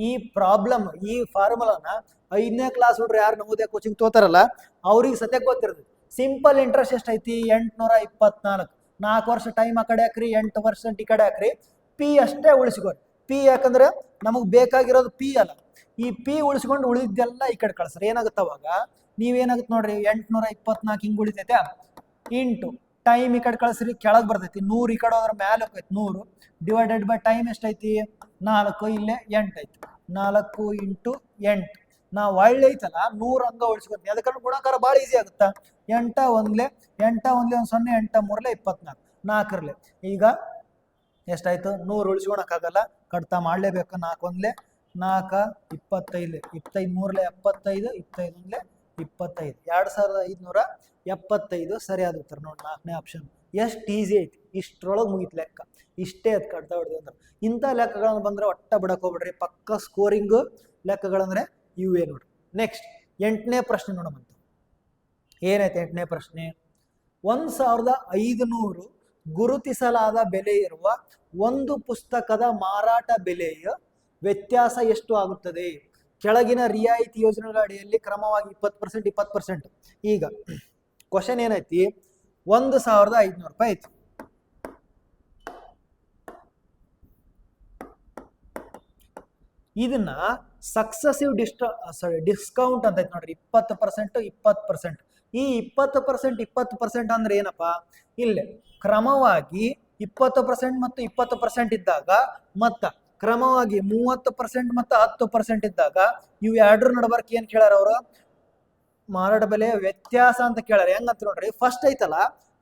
ಈ ಪ್ರಾಬ್ಲಮ್, ಈ ಫಾರ್ಮುಲಾನ 5ನೇ ಕ್ಲಾಸ್ ಹುಡ್ರು ಯಾರು ನವೋದಯ ಕೋಚಿಂಗ್ ತೋತಾರಲ್ಲ ಅವ್ರಿಗೆ ಸದ್ಯಕ್ಕೆ ಗೊತ್ತಿರ್ತದೆ. ಸಿಂಪಲ್ ಇಂಟ್ರೆಸ್ಟ್ ಎಷ್ಟೈತಿ? 824. 4 ವರ್ಷ ಟೈಮ್ ಆ ಕಡೆ ಹಾಕ್ರಿ, 8% ಈ ಕಡೆ ಹಾಕ್ರಿ, ಪಿ ಅಷ್ಟೇ ಉಳಿಸ್ಕೊರಿ. ಪಿ ಯಾಕಂದ್ರೆ ನಮಗ್ ಬೇಕಾಗಿರೋದು ಪಿ ಅಲ್ಲ. ಈ ಪಿ ಉಳಿಸ್ಕೊಂಡು ಉಳಿದೆಲ್ಲ ಈ ಕಡೆ ಕಳ್ಸ್ರಿ. ಏನಾಗುತ್ತೆ ಅವಾಗ? ನೀವೇನಾಗುತ್ತೆ ನೋಡ್ರಿ, 824 ಹಿಂಗ್ ಉಳಿತೈತೆ ಇಂಟು ಟೈಮ್ ಈ ಕಡೆ ಕಳಿಸ್ರಿ, ಕೆಳಗೆ ಬರ್ತೈತಿ 100. ಈ ಕಡೆ ಹೋದ್ರೆ ಮ್ಯಾಲೆ ಹೋಗೈತಿ 100 ಡಿವೈಡೆಡ್ ಬೈ ಟೈಮ್ ಎಷ್ಟೈತಿ? 4. ಇಲ್ಲೇ 8 ಐತಿ. 4 ಇಂಟು 8 ನಾವು ಒಳ್ಳೆ ಐತಲ್ಲ 100 ಹಂಗ ಉಳಿಸ್ಕೊತೀವಿ. ಅದಕ್ಕೆ ಗುಣಾಕಾರ ಭಾಳ ಈಸಿ ಆಗುತ್ತಾ. 8 1 8 1 1 0 8 3 24 4 ಈಗ ಎಷ್ಟಾಯ್ತು? 100 ಉಳಿಸ್ಕೊಳಕ್ಕಾಗಲ್ಲ, ಕಡ್ತಾ ಮಾಡಲೇಬೇಕು. 4 1 4 25 25 3 75 25 1 25 2575 ಸರಿಯಾದ ಉತ್ತರ ನೋಡಿ, 4ನೇ ಆಪ್ಷನ್. ಎಷ್ಟು ಈಸಿ ಐತಿ, ಇಷ್ಟರೊಳಗೆ ಮುಗಿತು ಲೆಕ್ಕ. ಇಷ್ಟೇ ಅದು ಕಡ್ತಾ ಹೊಡೆದು ಅಂದ್ರೆ. ಇಂಥ ಲೆಕ್ಕಗಳನ್ನು ಬಂದ್ರೆ ಒಟ್ಟ ಬಿಡಕ್ಕೆ ಹೋಗ್ಬಿಡ್ರಿ. ಪಕ್ಕ ಸ್ಕೋರಿಂಗ್ ಲೆಕ್ಕಗಳಂದ್ರೆ ಇವೇ ನೋಡ್ರಿ. ನೆಕ್ಸ್ಟ್ 8ನೇ ಪ್ರಶ್ನೆ ನೋಡೋಣ. ಏನೈತೆ 8ನೇ ಪ್ರಶ್ನೆ? 1500 ಗುರುತಿಸಲಾದ ಬೆಲೆ ಇರುವ ಒಂದು ಪುಸ್ತಕದ ಮಾರಾಟ ಬೆಲೆಯ ವ್ಯತ್ಯಾಸ ಎಷ್ಟು ಆಗುತ್ತದೆ? ಕೆಳಗಿನ ರಿಯಾಯಿತಿ ಯೋಜನೆಗಳ ಅಡಿಯಲ್ಲಿ ಕ್ರಮವಾಗಿ 20% 20%. ಈಗ ಕ್ವಶನ್ ಏನೈತಿ? 1500 ರೂಪಾಯಿ ಐತಿ. ಇದನ್ನ ಸಕ್ಸಸಿವ್ ಡಿಸ್ಕೌಂಟ್ ಅಂತ ಐತಿ ನೋಡ್ರಿ. 20% 20%. ಈ 20% 20% ಅಂದ್ರೆ ಏನಪ್ಪಾ? ಇಲ್ಲೇ ಕ್ರಮವಾಗಿ 20% ಮತ್ತು 20% ಇದ್ದಾಗ, ಮತ್ತ ಕ್ರಮವಾಗಿ 30% ಮತ್ತು 10% ಇದ್ದಾಗ, ಇವು ಎರಡರ ನಡಬರ್ಕ್ ಏನ್ ಕೇಳ್ಯಾರ ಅವರು? ಮಾರಾಟ ಬೆಲೆ ವ್ಯತ್ಯಾಸ ಅಂತ ಕೇಳ್ಯಾರ. ಹೆಂಗಂತ ನೋಡ್ರಿ, ಫಸ್ಟ್ ಐತಲ್ಲ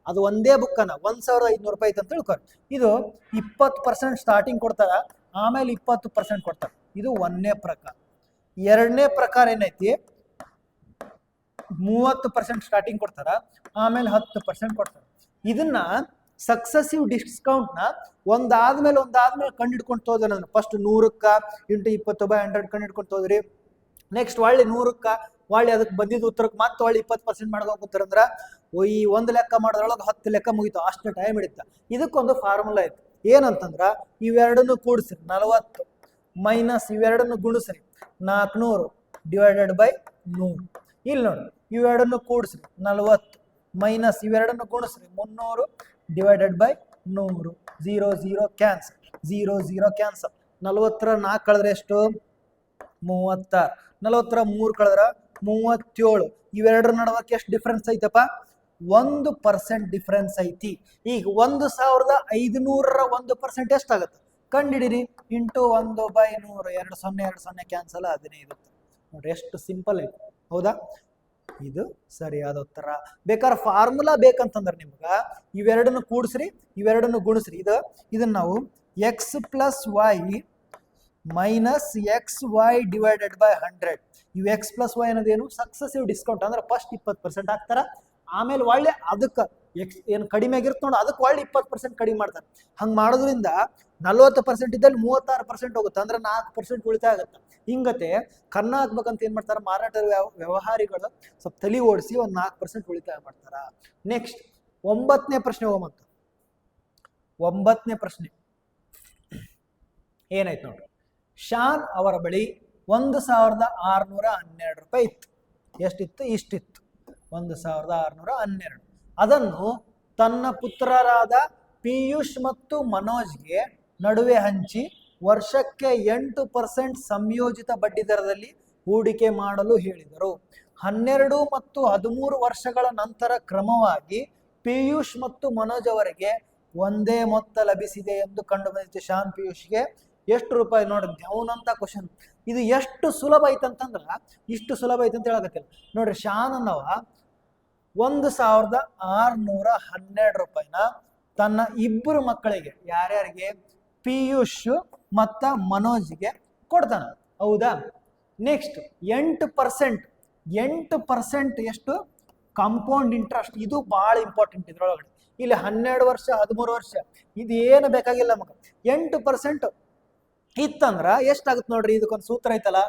ಅದು ಒಂದೇ ಬುಕ್ಕನ್ನ 1500 ರೂಪಾಯಿ ಐತೆ ಅಂತ ತಿಳ್ಕೊರಿ. ಇದು 20% ಸ್ಟಾರ್ಟಿಂಗ್ ಕೊಡ್ತಾರ, ಆಮೇಲೆ 20% ಕೊಡ್ತಾರ. ಇದು 1ನೇ ಪ್ರಕಾರ. 2ನೇ ಪ್ರಕಾರ ಏನೈತಿ? 30% ಸ್ಟಾರ್ಟಿಂಗ್ ಕೊಡ್ತಾರ, ಆಮೇಲೆ 10% ಕೊಡ್ತಾರ. ಇದನ್ನ ಸಕ್ಸಸಿವ್ ಡಿಸ್ಕೌಂಟ್ ನ ಒಂದಾದ್ಮೇಲೆ ಕಂಡಿಡ್ಕೊಂಡು ತೋದ್ರೆ ನಾನು ಫಸ್ಟ್ 100ಕ್ಕ ಇಂಟು 20/100 ಕಂಡಿಡ್ಕೊಂಡು ತೋದ್ರಿ. ನೆಕ್ಸ್ಟ್ ಒಳ್ಳೆ 100ಕ್ಕ ಒಳ್ಳೆ ಅದಕ್ಕೆ ಬಂದಿದ್ದ ಉತ್ತರಕ್ಕೆ ಮತ್ತೆ ಒಳ್ಳೆ 20% ಮಾಡ್ಕೊಂಡು ಕೂತಾರಂದ್ರ ಈ ಒಂದು ಲೆಕ್ಕ ಮಾಡೋದ್ರೊಳಗೆ 10 ಲೆಕ್ಕ ಮುಗಿತಾವ. ಅಷ್ಟು ಟೈಮ್ ಹಿಡಿತ. ಇದಕ್ಕೊಂದು ಫಾರ್ಮುಲಾ ಐತಿ. ಏನಂತಂದ್ರ ಇವೆರಡನ್ನು ಕೂಡಿಸ್ರಿ, 40 ಮೈನಸ್ ಇವೆರಡನ್ನು ಗುಣಿಸ್ರಿ, 400 ಡಿವೈಡೆಡ್ ಬೈ 100. ಇಲ್ಲಿ ನೋಡಿ, ಇವೆರಡನ್ನು ಕೂಡಿಸ್ರಿ 40 ಮೈನಸ್ ಇವೆರಡನ್ನು ಗುಣಿಸ್ರಿ 300 ಡಿವೈಡೆಡ್ ಬೈ 100. 0 0 cancel, 0 0 cancel. 40ರ 4 ಕಳೆದ್ರೆ ಎಷ್ಟು? 36. 40ರ 3 ಕಳೆದ್ರ 37. ಇವೆರಡರ ನಡುವಕ್ಕೆ ಎಷ್ಟು ಡಿಫ್ರೆನ್ಸ್ ಐತಪ್ಪ? 1% ಡಿಫ್ರೆನ್ಸ್ ಐತಿ. ಈಗ 1500ರ 1% ಎಷ್ಟಾಗುತ್ತೆ ಕಂಡಿಡಿರಿ. ಇಂಟು 1/100, 2 0 ಕ್ಯಾನ್ಸಲ್ 15 ನೋಡ್ರಿ, ಎಷ್ಟು ಸಿಂಪಲ್ ಐತಿ. ಹೌದಾ? ಇದು ಸರಿಯಾದ ಉತ್ತರ. ಬೇಕಾದ್ರೆ ಫಾರ್ಮುಲಾ ಬೇಕಂತಂದ್ರೆ ನಿಮ್ಗ ಇವೆರಡನ್ನು ಕೂಡಿಸ್ರಿ, ಇವೆರಡನ್ನು ಗುಣಿಸ್ರಿ. ಇದನ್ನ ನಾವು x + y minus XY divided by 100. ಇವು x + y ಅನ್ನೋದೇನು ಸಕ್ಸಸಿವ್ ಡಿಸ್ಕೌಂಟ್, ಅಂದ್ರೆ ಫಸ್ಟ್ 20% ಹಾಕ್ತಾರ, ಆಮೇಲೆ ಒಳ್ಳೆ ಅದಕ್ಕೆ ಎಕ್ಸ್ ಏನು ಕಡಿಮೆ ಆಗಿರುತ್ತೆ ನೋಡಿ ಅದಕ್ಕೆ ಒಳ್ಳೆ 20% ಕಡಿಮೆ ಮಾಡ್ತಾರೆ. ಹಂಗೆ ಮಾಡೋದ್ರಿಂದ 40% ಇದ್ದಲ್ಲಿ 36% ಹೋಗುತ್ತೆ, ಅಂದ್ರೆ 4% ಉಳಿತಾಯ ಆಗುತ್ತೆ. ಹಿಂಗತೆ ಕನ್ನ ಹಾಕ್ಬೇಕಂತ ಏನ್ ಮಾಡ್ತಾರೆ ಮಾರಾಟ ವ್ಯವಹಾರಿಗಳು ಸ್ವಲ್ಪ ತಲೆ ಓಡಿಸಿ ಒಂದು 4% ಉಳಿತಾಯ ಮಾಡ್ತಾರ. ನೆಕ್ಸ್ಟ್ 9ನೇ ಪ್ರಶ್ನೆ ಹೋಗಂತ. 9ನೇ ಪ್ರಶ್ನೆ ಏನಾಯ್ತು ನೋಡ್ರಿ. ಶಾನ್ ಅವರ ಬಳಿ 1612 ರೂಪಾಯಿ ಇತ್ತು. ಎಷ್ಟಿತ್ತು? ಇಷ್ಟಿತ್ತು, 1612. ಅದನ್ನು ತನ್ನ ಪುತ್ರರಾದ ಪಿಯೂಷ್ ಮತ್ತು ಮನೋಜ್ಗೆ ನಡುವೆ ಹಂಚಿ ವರ್ಷಕ್ಕೆ 8% ಸಂಯೋಜಿತ ಬಡ್ಡಿ ದರದಲ್ಲಿ ಹೂಡಿಕೆ ಮಾಡಲು ಹೇಳಿದರು. 12 ಮತ್ತು 13 ವರ್ಷಗಳ ನಂತರ ಕ್ರಮವಾಗಿ ಪಿಯೂಷ್ ಮತ್ತು ಮನೋಜ್ ಅವರಿಗೆ ಒಂದೇ ಮೊತ್ತ ಲಭಿಸಿದೆ ಎಂದು ಕಂಡು ಬಂದಿತ್ತು. ಶಾನ್ ಪಿಯೂಷ್ಗೆ ಎಷ್ಟು ರೂಪಾಯಿ? ನೋಡ್ರಿ, ಅವನಂತ ಕ್ವಶನ್ ಇದು ಎಷ್ಟು ಸುಲಭ ಐತಂತಂದ್ರ ಇಷ್ಟು ಸುಲಭ ಐತಂತ ಹೇಳಕತ್ತಿಲ್ಲ ನೋಡ್ರಿ. ಶಾನ್ ಅನ್ನವ 1612 ರೂಪಾಯಿನ ತನ್ನ ಇಬ್ಬರು ಮಕ್ಕಳಿಗೆ, ಯಾರ್ಯಾರಿಗೆ? ಪಿಯೂಷ್ ಮತ್ತ ಮನೋಜ್ಗೆ ಕೊಡ್ತಾನ. ಹೌದಾ? ನೆಕ್ಸ್ಟ್ 8% ಎಷ್ಟು? Compound interest. ಇದು ಬಹಳ ಇಂಪಾರ್ಟೆಂಟ್ ಇದ್ರೊಳಗಡೆ. ಇಲ್ಲಿ 12 ವರ್ಷ 13 ವರ್ಷ ಇದೇನು ಬೇಕಾಗಿಲ್ಲ ನಮಗೆ. 8% ಇತ್ತಂದ್ರ ಎಷ್ಟಾಗುತ್ತೆ ನೋಡ್ರಿ. ಇದಕ್ಕೊಂದು ಸೂತ್ರ ಐತಲ್ಲ,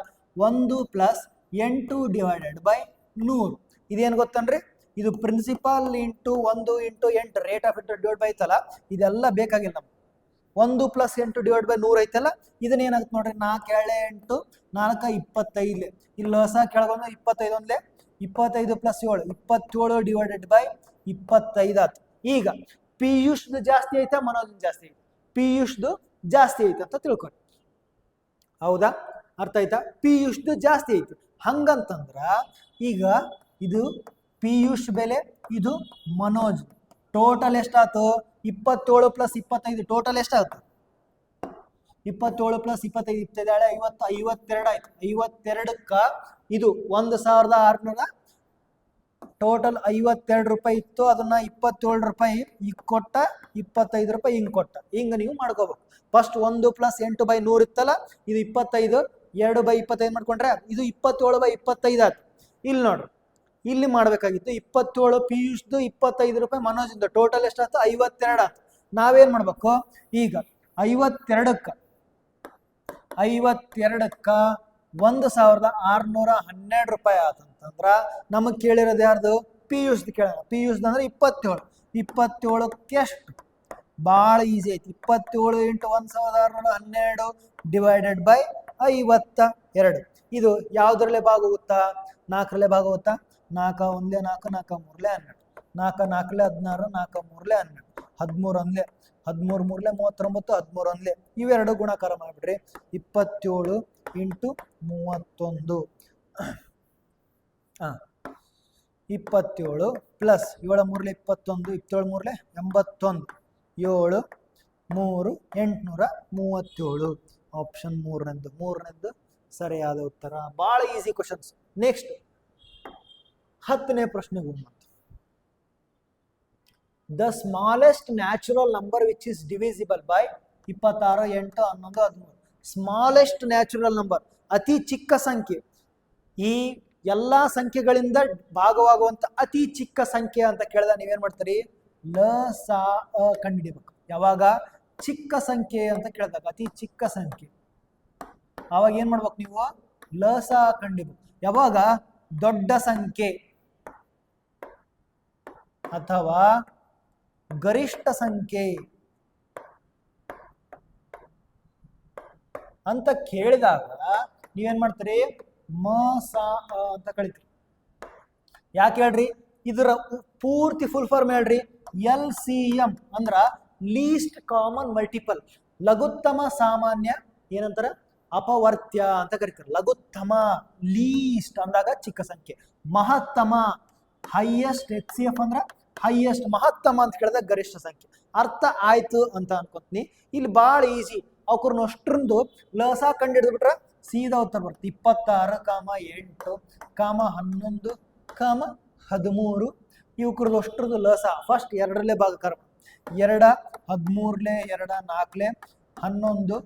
1 + 8 ಡಿವೈಡೆಡ್ ಬೈ 100. ಇದೇನು ಗೊತ್ತನ್ರಿ? ಇದು principal into 1 × 8 rate of interest divide by ಐತಲ್ಲ, ಇದೆಲ್ಲ ಬೇಕಾಗಿಲ್ಲ ನಮ್ಗೆ. 1 + 8 ಡಿವೈಡ್ ಬೈ 100 ಐತಲ್ಲ, ಇದನ್ನ ಏನಾಗುತ್ತೆ ನೋಡ್ರಿ. 4 × 8 4 25. ಇಲ್ಲಿ ಹೊಸ ಕೆಳಗೊಂದು 25 ಒಂದ್ಲೆ 25 + 7 27 ಡಿವೈಡೆಡ್ ಬೈ 25 ಆಯ್ತು. ಈಗ ಪಿಯೂಷ್ದು ಜಾಸ್ತಿ ಐತಾ ಮನೋಜ್ ಜಾಸ್ತಿ ಐತೆ? ಪಿಯೂಷ್ದು ಜಾಸ್ತಿ ಐತೆ ಅಂತ ತಿಳ್ಕೊರಿ. ಹೌದಾ? ಅರ್ಥ ಆಯ್ತಾ? ಪಿಯೂಷ್ದು ಜಾಸ್ತಿ ಐತಿ. ಹಂಗಂತಂದ್ರ ಈಗ ಇದು ಪಿಯೂಷ್ ಬೆಲೆ, ಇದು ಮನೋಜ್. ಟೋಟಲ್ ಎಷ್ಟಾಯ್ತು? 27 + 25 ಟೋಟಲ್ ಎಷ್ಟಾಗುತ್ತೆ? 27 + 25 52 ಆಯ್ತು. 52ಕ್ಕ ಇದು 1600 ಟೋಟಲ್ 52 ರೂಪಾಯಿ ಇತ್ತು. ಅದನ್ನ 27 ರೂಪಾಯಿ ಈಗ ಕೊಟ್ಟ, 25 ರೂಪಾಯಿ ಹಿಂಗ್ ಕೊಟ್ಟ. ಹಿಂಗ ನೀವು ಮಾಡ್ಕೋಬೇಕು. ಫಸ್ಟ್ 1 + 8/100 ಇತ್ತಲ್ಲ, ಇದು 25, 2/25 ಮಾಡ್ಕೊಂಡ್ರೆ ಇದು 27/25 ಆಯ್ತು. ಇಲ್ಲಿ ನೋಡ್ರಿ, ಇಲ್ಲಿ ಮಾಡ್ಬೇಕಾಗಿತ್ತು 27 ಪಿಯೂಷ್ದು, 25 ರೂಪಾಯಿ ಮನೋಜಿಂದ. ಟೋಟಲ್ ಎಷ್ಟಾಯ್ತು? 52 ಆಯ್ತು. ನಾವೇನ್ ಮಾಡ್ಬೇಕು ಈಗ? 52ಕ್ಕ 1612 ರೂಪಾಯಿ ಆತಂತಂದ್ರ ನಮಗ್ ಕೇಳಿರೋದು ಯಾರ್ದು? ಪಿಯೂಷ್ದು ಕೇಳ. ಪಿಯೂಷ್ದು ಅಂದ್ರೆ 27. 27ಕ್ಕೆ ಎಷ್ಟು? ಭಾಳ ಈಸಿ ಐತಿ. 27 × 1612 ಡಿವೈಡೆಡ್ ಬೈ 52. ಇದು ಯಾವ್ದ್ರಲ್ಲೇ ಭಾಗ ಹೋಗುತ್ತಾ? 4ರಲ್ಲೇ ಭಾಗ ಹೋಗುತ್ತಾ? 4 1 4 4 3 12 4 4 16 4 3 12 13 1 13 3 39 13 1 ಇವೆರಡು ಗುಣಾಕಾರ ಮಾಡಿಬಿಡ್ರಿ. 27 × 31 27 ಪ್ಲಸ್ 7 3 21 27 3 81 7 3 837. ಆಪ್ಷನ್ 3 ಸರಿಯಾದ ಉತ್ತರ. ಬಹಳ ಈಸಿ ಕ್ವಶನ್ಸ್. ನೆಕ್ಸ್ಟ್ 10ನೇ ಪ್ರಶ್ನೆಗೆ ಹೋಗೋಣ. The smallest natural number which is divisible by 26 8 11 13. Smallest natural number, ಅತಿ ಚಿಕ್ಕ ಸಂಖ್ಯೆ. ಈ ಎಲ್ಲಾ ಸಂಖ್ಯೆಗಳಿಂದ ಭಾಗವಾಗುವಂತ ಅತಿ ಚಿಕ್ಕ ಸಂಖ್ಯೆ ಅಂತ ಕೇಳಿದ ನೀವೇನ್ ಮಾಡ್ತೀರಿ? ಲ ಸಾ ಅ ಕಂಡುಹಿಡಿಬೇಕು. ಯಾವಾಗ ಚಿಕ್ಕ ಸಂಖ್ಯೆ ಅಂತ ಕೇಳಿದಾಗ, ಅತಿ ಚಿಕ್ಕ ಸಂಖ್ಯೆ, ಅವಾಗ ಏನ್ ಮಾಡ್ಬೇಕು ನೀವು? ಲ ಸಾ ಕಂಡುಹಿಡಿಬೇಕು. ಯಾವಾಗ ದೊಡ್ಡ ಸಂಖ್ಯೆ ಅಥವಾ ಗರಿಷ್ಠ ಸಂಖ್ಯೆ ಅಂತ ಕೇಳಿದಾಗ ನೀವೇನ್ ಮಾಡ್ತೀರಿ? ಮ ಸಾ ಅ ಅಂತ ಕಳಿತೀರಿ. ಯಾಕೆ ಹೇಳ್ರಿ? ಇದರ ಪೂರ್ತಿ ಫುಲ್ ಫಾರ್ಮ್ ಹೇಳ್ರಿ. LCM ಅಂದ್ರ ಲೀಸ್ಟ್ ಕಾಮನ್ ಮಲ್ಟಿಪಲ್. ಲಘುತ್ತಮ ಸಾಮಾನ್ಯ ಏನಂತಾರ? ಅಪವರ್ತ್ಯ ಅಂತ ಕರೀತಾರೆ. ಲಘುತ್ತಮ ಲೀಸ್ಟ್ ಅಂದಾಗ ಚಿಕ್ಕ ಸಂಖ್ಯೆ, ಮಹತ್ತಮ ಹೈಯೆಸ್ಟ್ HCF ಅಂದ್ರೆ ಹೈಯೆಸ್ಟ್ ಮಹತ್ತಮ ಅಂತ ಕೇಳಿದಾಗ ಗರಿಷ್ಠ ಸಂಖ್ಯೆ. ಅರ್ಥ ಆಯ್ತು ಅಂತ ಅನ್ಕೊಂತೀನಿ. ಇಲ್ಲಿ ಭಾಳ ಈಸಿ, ಅವ್ರನ್ನ ಅಷ್ಟ್ರಂದು ಲಸ ಕಂಡು ಹಿಡಿದ್ಬಿಟ್ರೆ ಸೀದಾ ಉತ್ತರ ಬರುತ್ತೆ. 26, 8, 11, 13 ಇವ್ರದ್ದು ಅಷ್ಟ್ರದ್ದು ಲಸ ಫಸ್ಟ್ 2ರಲ್ಲೇ ಭಾಗಕಾರ 2, 13, 2, 4, 11,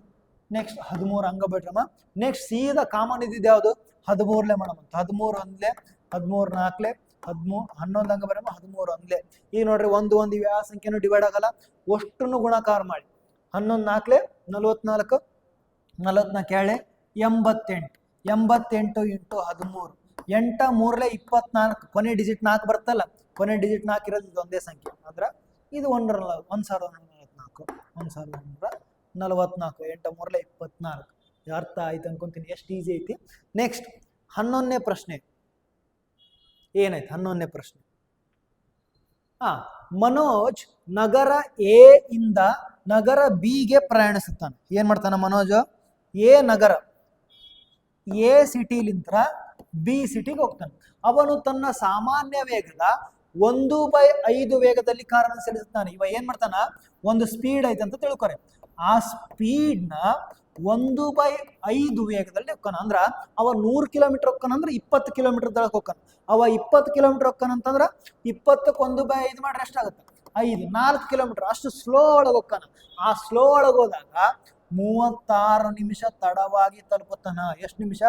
ನೆಕ್ಸ್ಟ್ 13 ಹಂಗ ಬಿಟ್ರಮ್ಮ. ನೆಕ್ಸ್ಟ್ ಸೀದಾ ಕಾಮನ್ ಇದ್ದಿದ್ದು ಯಾವುದು 13ಲೇ ಮಾಡಮ್ಮ. 13 1, 13 4, 11 ಹಂಗ ಬರಮ್ಮ. 13 1. ಈಗ ನೋಡ್ರಿ ಒಂದು ಇವು ಯಾವ ಸಂಖ್ಯೆನೂ ಡಿವೈಡ್ ಆಗಲ್ಲ, ಅಷ್ಟನ್ನು ಗುಣಾಕಾರ ಮಾಡಿ. 11 4, 44, 44 88, 88 ಇಂಟು 13, 8 3 24, ಕೊನೆ ಡಿಜಿಟ್ 4 ಬರ್ತಲ್ಲ, ಕೊನೆ ಡಿಜಿಟ್ 4 ಇರೋದು ಇದು ಒಂದೇ ಸಂಖ್ಯೆ. ಅಂದ್ರೆ ಇದು 1144, 1144, 8 3 24. ಅರ್ಥ ಆಯ್ತು ಅನ್ಕೊಂತೀನಿ. ಎಷ್ಟು ಈಸಿ ಐತಿ. ನೆಕ್ಸ್ಟ್ 11ನೇ ಪ್ರಶ್ನೆ ಏನಾಯ್ತು? 11ನೇ ಪ್ರಶ್ನೆ, ಮನೋಜ್ ನಗರ ಎ ಇಂದ ನಗರ ಬಿ ಗೆ ಪ್ರಯಾಣಿಸುತ್ತಾನೆ. ಏನ್ ಮಾಡ್ತಾನ ಮನೋಜ್? ಎ ನಗರ ಎ ಸಿಟಿಲಿಂದ ಬಿ ಸಿಟಿಗೆ ಹೋಗ್ತಾನೆ. ಅವನು ತನ್ನ ಸಾಮಾನ್ಯ ವೇಗದ 1/5 ವೇಗದಲ್ಲಿ ಕಾರನ್ನು ಚಲಿಸುತ್ತಾನೆ. ಇವ ಏನ್ ಮಾಡ್ತಾನ? ಒಂದು ಸ್ಪೀಡ್ ಐತೆ ಅಂತ ತಿಳ್ಕೊರೆ. ಆ ಸ್ಪೀಡ್ನ 1/5 ವೇಗದಲ್ಲಿ ಹೋಗ್ತಾನ. ಅಂದ್ರ ಅವ 100 ಕಿಲೋಮೀಟರ್ ಹೋಗ್ತಾನ ಅಂದ್ರೆ 20 ಕಿಲೋಮೀಟರ್ ದಳಕ್ ಹೋಗ್ತಾನ. ಅವ 20 ಕಿಲೋಮೀಟರ್ ಹೋಗ್ತಾನ ಅಂತಂದ್ರ 20ಕ್ಕೆ 1/5 ಮಾಡ್ರೆ ಎಷ್ಟಾಗುತ್ತೆ? 5, 4 ಕಿಲೋಮೀಟರ್. ಅಷ್ಟು ಸ್ಲೋ ಒಳಗೆ ಹೋಗ್ತಾನ. ಆ ಸ್ಲೋ ಒಳಗೆ ಹೋದಾಗ 36 ನಿಮಿಷ ತಡವಾಗಿ ತಲುಪುತ್ತಾನ. ಎಷ್ಟು ನಿಮಿಷ?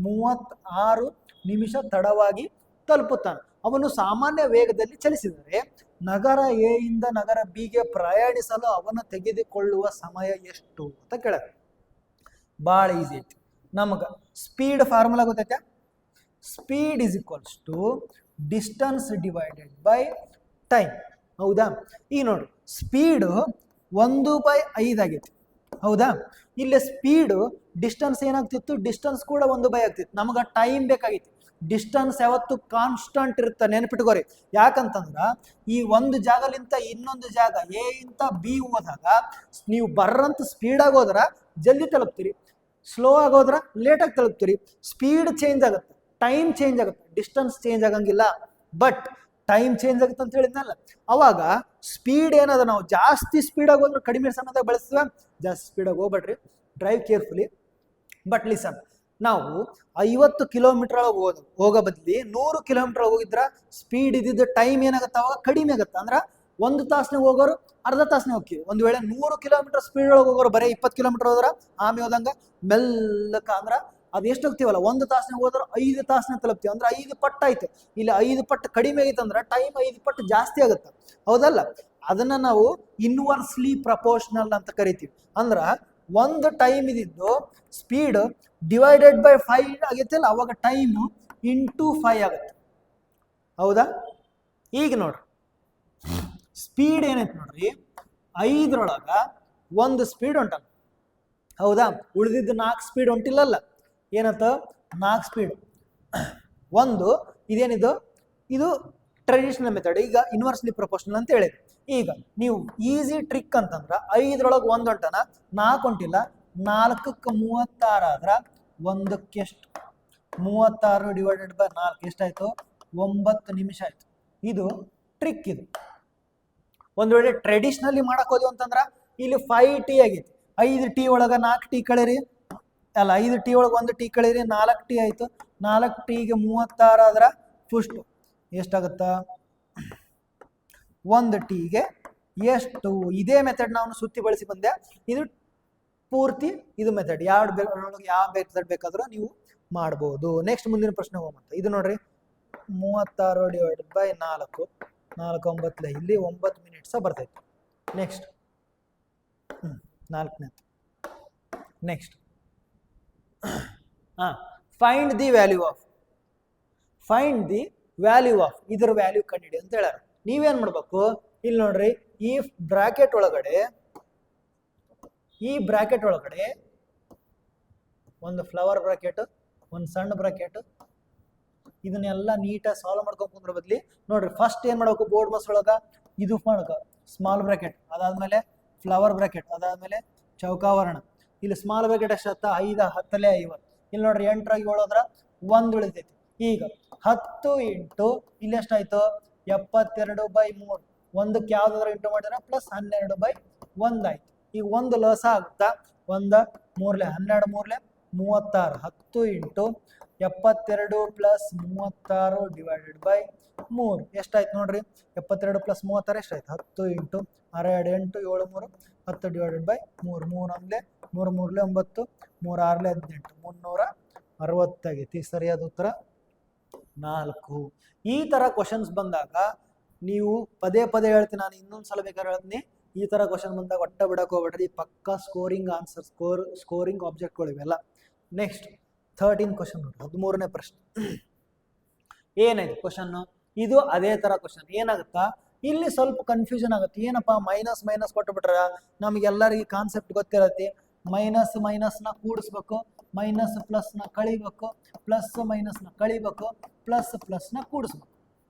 36 ನಿಮಿಷ ತಡವಾಗಿ ತಲುಪುತ್ತಾನೆ. ಅವನು ಸಾಮಾನ್ಯ ವೇಗದಲ್ಲಿ ಚಲಿಸಿದರೆ ನಗರ ಎ ಇಂದ ನಗರ ಬಿ ಗೆ ಪ್ರಯಾಣಿಸಲು ಅವನು ತೆಗೆದುಕೊಳ್ಳುವ ಸಮಯ ಎಷ್ಟು ಅಂತ ಕೇಳಿದ್ರೆ ಭಾಳ ಈಸಿ ಐತಿ. ನಮಗ ಸ್ಪೀಡ್ ಫಾರ್ಮುಲಾ ಗೊತ್ತೈತೆ? Speed is equals to distance divided by time. ಹೌದಾ? ಈಗ ನೋಡ್ರಿ, ಸ್ಪೀಡು 1/5 ಆಗೈತಿ. ಹೌದಾ? ಇಲ್ಲಿ ಸ್ಪೀಡು ಡಿಸ್ಟನ್ಸ್ ಏನಾಗ್ತಿತ್ತು? ಡಿಸ್ಟನ್ಸ್ ಕೂಡ 1/5 ಆಗ್ತಿತ್ತು. ನಮಗ ಟೈಮ್ ಬೇಕಾಗಿತ್ತು. ಡಿಸ್ಟನ್ಸ್ ಯಾವತ್ತು ಕಾನ್ಸ್ಟಂಟ್ ಇರುತ್ತೆ, ನೆನಪಿಟ್ಕೋರಿ. ಯಾಕಂತಂದ್ರ ಈ ಒಂದು ಜಾಗಲಿಂತ ಇನ್ನೊಂದು ಜಾಗ ಎ ಇಂತ ಬಿ ಹೋದಾಗ ನೀವು ಬರ್ರಂತ ಸ್ಪೀಡಾಗಿ ಹೋದ್ರ ಜಲ್ದಿ ತಲುಪ್ತೀರಿ, ಸ್ಲೋ ಆಗೋದ್ರ ಲೇಟಾಗಿ ತಲುಪ್ತೀರಿ. ಸ್ಪೀಡ್ ಚೇಂಜ್ ಆಗುತ್ತೆ, ಟೈಮ್ ಚೇಂಜ್ ಆಗುತ್ತೆ, ಡಿಸ್ಟನ್ಸ್ ಚೇಂಜ್ ಆಗಂಗಿಲ್ಲ. ಬಟ್ ಟೈಮ್ ಚೇಂಜ್ ಆಗುತ್ತೆ ಅಂತ ಹೇಳಿದ್ನಲ್ಲ, ಅವಾಗ ಸ್ಪೀಡ್ ಏನದ, ನಾವು ಜಾಸ್ತಿ ಸ್ಪೀಡಾಗಿ ಹೋದ್ರೆ ಕಡಿಮೆ ಸಮಯದಾಗ ಬಳಸ್ತೀವ. ಜಾಸ್ತಿ ಸ್ಪೀಡಾಗಿ ಹೋಗ್ಬೇಡ್ರಿ, ಡ್ರೈವ್ ಕೇರ್ಫುಲಿ. ಬಟ್ ಲಿಸನ್, ನಾವು 50 ಕಿಲೋಮೀಟರ್ ಒಳಗೆ ಹೋಗೋ ಬದ್ಲಿ 100 ಕಿಲೋಮೀಟರ್ ಹೋಗಿದ್ರ ಸ್ಪೀಡ್ ಇದ್ದಿದ್ದು ಟೈಮ್ ಏನಾಗುತ್ತೆ? ಅವಾಗ ಕಡಿಮೆ ಆಗುತ್ತೆ. ಅಂದ್ರೆ 1 ತಾಸನಾಗ ಹೋಗೋರು ಅರ್ಧ ತಾಸನೇ ಹೋಗ್ತೀವಿ. ಒಂದು ವೇಳೆ 100 ಕಿಲೋಮೀಟರ್ ಸ್ಪೀಡ್ ಒಳಗೆ ಹೋಗೋರು ಬರೀ 20 ಕಿಲೋಮೀಟರ್ ಹೋದ್ರ ಆಮೆ ಹೋದಂಗ ಮೆಲ್ಲಕ ಅಂದ್ರೆ ಅದು ಎಷ್ಟು ಹೋಗ್ತೀವಲ್ಲ, 1 ತಾಸನಾಗ ಹೋದ್ರೆ 5 ತಾಸನಾಗ ತಲುಪ್ತೀವಿ. ಅಂದ್ರೆ 5 ಪಟ್ಟು ಆಯ್ತು. ಇಲ್ಲಿ 5 ಪಟ್ಟು ಕಡಿಮೆ ಆಗೈತೆ ಅಂದ್ರೆ ಟೈಮ್ 5 ಪಟ್ಟು ಜಾಸ್ತಿ ಆಗುತ್ತೆ. ಹೌದಲ್ಲ? ಅದನ್ನ ನಾವು ಇನ್ವರ್ಸ್ಲಿ ಪ್ರಪೋರ್ಷನಲ್ ಅಂತ ಕರಿತೀವಿ. ಅಂದ್ರ ಒಂದು ಟೈಮ್ ಇದಿದ್ದು ಸ್ಪೀಡ್ ಡಿವೈಡೆಡ್ ಬೈ 5 ಆಗೈತಲ್ಲ, ಅವಾಗ ಟೈಮ್ ಇಂಟು 5 ಆಗುತ್ತೆ. ಹೌದಾ? ಈಗ ನೋಡ್ರಿ, ಸ್ಪೀಡ್ ಏನೈತೆ ನೋಡ್ರಿ, 5ರೊಳಗ 1 ಸ್ಪೀಡ್ ಹೊಂಟ. ಹೌದಾ? ಉಳಿದಿದ್ದು 4 ಸ್ಪೀಡ್ ಹೊಂಟಿಲ್ಲಲ್ಲ. ಏನಂತ? 4 ಸ್ಪೀಡ್. ಒಂದು ಇದೇನಿದು? ಇದು ಟ್ರೆಡಿಷನಲ್ ಮೆಥಡ್. ಈಗ ಇನ್ವರ್ಸ್ಲಿ ಪ್ರಪೋರ್ಷನಲ್ ಅಂತ ಹೇಳಿದ್ವಿ. ಈಗ ನೀವು ಈಸಿ ಟ್ರಿಕ್ ಅಂತಂದ್ರ 5ರೊಳಗೆ 1 ಹೊಂಟನ, 4 ಹೊಂಟಿಲ್ಲ. 4ಕ್ಕೆ 36 ಆದ್ರ 1ಕ್ಕೆ ಎಷ್ಟು? 36 ಡಿವೈಡೆಡ್ ಬೈ 4 ಎಷ್ಟಾಯ್ತು? 9 ನಿಮಿಷ ಆಯ್ತು. ಇದು ಟ್ರಿಕ್. ಇದು ಒಂದ್ ವೇಳೆ ಟ್ರೆಡಿಷನಲಿ ಮಾಡಕ್ ಹೋದ್ವಿ ಅಂತಂದ್ರ ಇಲ್ಲಿ 5t ಆಗೈತಿ. 5t ಒಳಗ 4t ಕಳೀರಿ, ಅಲ್ಲ 5t ಒಳಗೆ 1t ಕಳೀರಿ, 4t ಆಯ್ತು. 4tಗೆ 36 ಆದ್ರ ಫಸ್ಟ್ ಎಷ್ಟಾಗತ್ತ? 1tಗೆ ಎಷ್ಟು? ಇದೇ ಮೆಥಡ್ ನಾವು ಸುತ್ತಿ ಬಳಸಿ ಬಂದೆ. ಇದು ಪೂರ್ತಿ ಇದು ಮೆಥಡ್. ಯಾವ ಮೆಥಡ್ ಬೇಕಾದ್ರೂ ನೀವು ಮಾಡ್ಬೋದು. ನೆಕ್ಸ್ಟ್ ಮುಂದಿನ ಪ್ರಶ್ನೆ ಹೋಗಂತ. ಇದು ನೋಡ್ರಿ, 36 ಡಿವೈಡೆಡ್ ಬೈ 4, 4 9 ಇಲ್ಲಿ 9 ಮಿನಿಟ್ಸ್ ಬರ್ತೈತಿ. ನೆಕ್ಸ್ಟ್ 4ನೇ. Next find the value of. Find the value of, ಇದರ ವ್ಯಾಲ್ಯೂ ಕಂಡಿಡಿ ಅಂತ ಹೇಳ್ಯಾರ. ನೀವೇನ್ ಮಾಡ್ಬೇಕು? ಇಲ್ಲಿ ನೋಡ್ರಿ, ಈ ಬ್ರಾಕೆಟ್ ಒಳಗಡೆ ಒಂದು ಫ್ಲವರ್ ಬ್ರಾಕೆಟ್, ಒಂದು ಸಣ್ಣ ಬ್ರಾಕೆಟ್, ಇದನ್ನೆಲ್ಲ ನೀಟಾಗಿ ಸಾಲ್ವ್ ಮಾಡ್ಕೊಂಡ್ ಕುಂದ್ರ ಬದ್ಲಿ ನೋಡ್ರಿ, ಫಸ್ಟ್ ಏನ್ ಮಾಡ್ಬೇಕು? ಬೋರ್ಡ್ ಮಾಸ್ ಒಳಗ ಇದು ಮಾಡ್ಕ ಸ್ಮಾಲ್ ಬ್ರಾಕೆಟ್, ಅದಾದ್ಮೇಲೆ ಫ್ಲವರ್ ಬ್ರಾಕೆಟ್, ಅದಾದ್ಮೇಲೆ ಚೌಕಾವರಣ. ಇಲ್ಲಿ ಸ್ಮಾಲ್ ಬ್ರಾಕೆಟ್ ಎಷ್ಟಾಗ್ತ? 5 10 50. ಇಲ್ಲಿ ನೋಡ್ರಿ 8 7 1 ಉಳಿತೈತಿ. ಈಗ 10 ಇಂಟು ಇಲ್ಲಿ ಎಷ್ಟಾಯ್ತು 72/3 ಒಂದಕ್ಕೆ ಯಾವ್ದಾದ್ರು ಇಂಟು ಮಾಡಿದ್ರೆ ಪ್ಲಸ್ 12/1 ಆಯ್ತು. ಈಗ ಒಂದು ಲಸ ಆಗುತ್ತಾ 1 3 12 3 36 10 ಇಂಟು 72 ಪ್ಲಸ್ 36 ಡಿವೈಡೆಡ್ ಬೈ 3 ಎಷ್ಟಾಯ್ತು ನೋಡ್ರಿ 72 ಪ್ಲಸ್ 36 ಎಷ್ಟಾಯ್ತು 10 ಇಂಟು 6 2 8 7 3 10 ಡಿವೈಡೆಡ್ ಬೈ 3 3 1 3 3 9 3 6 18 360 ಆಗೈತಿ. ಸರಿಯಾದ ಉತ್ತರ 4. ಈ ತರ ಕ್ವಶನ್ಸ್ ಬಂದಾಗ ನೀವು ಪದೇ ಪದೇ ಹೇಳ್ತೀನಿ, ನಾನು ಇನ್ನೊಂದ್ಸಲ ಬೇಕಾದ್ರೆ ಹೇಳ್ತೀನಿ, ಈ ತರ ಕ್ವಶನ್ ಬಂದಾಗ ಒಟ್ಟ ಬಿಡಕ್ ಹೋಗ್ಬೇಡ್ರಿ, ಪಕ್ಕಾ ಸ್ಕೋರಿಂಗ್ ಆನ್ಸರ್ ಸ್ಕೋರಿಂಗ್ ಆಬ್ಜೆಕ್ಟ್ಗಳು ಇವೆಲ್ಲ. ನೆಕ್ಸ್ಟ್ 13 ಕ್ವಶನ್ ನೋಡಿ, 13ನೇ ಪ್ರಶ್ನೆ. ಏನಾಯ್ತು ಕ್ವಶನ್ ಇದು ಅದೇ ತರ ಕ್ವಶನ್. ಏನಾಗುತ್ತಾ ಇಲ್ಲಿ ಸ್ವಲ್ಪ ಕನ್ಫ್ಯೂಷನ್ ಆಗುತ್ತೆ, ಏನಪ್ಪಾ ಮೈನಸ್ ಮೈನಸ್ ಕೊಟ್ಟುಬಿಟ್ರ ನಮಗೆಲ್ಲರಿಗೆ ಕಾನ್ಸೆಪ್ಟ್ ಗೊತ್ತಿರತ್ತೆ, ಮೈನಸ್ ಮೈನಸ್ ನ ಕೂಡಿಸ್ಬೇಕು, ಮೈನಸ್ ಪ್ಲಸ್ ನ ಕಳಿಬೇಕು, ಪ್ಲಸ್ ಮೈನಸ್ ನ ಕಳಿಬೇಕು, ಪ್ಲಸ್ ಪ್ಲಸ್ ನ ಕೂಡಿಸ್ಬೇಕು.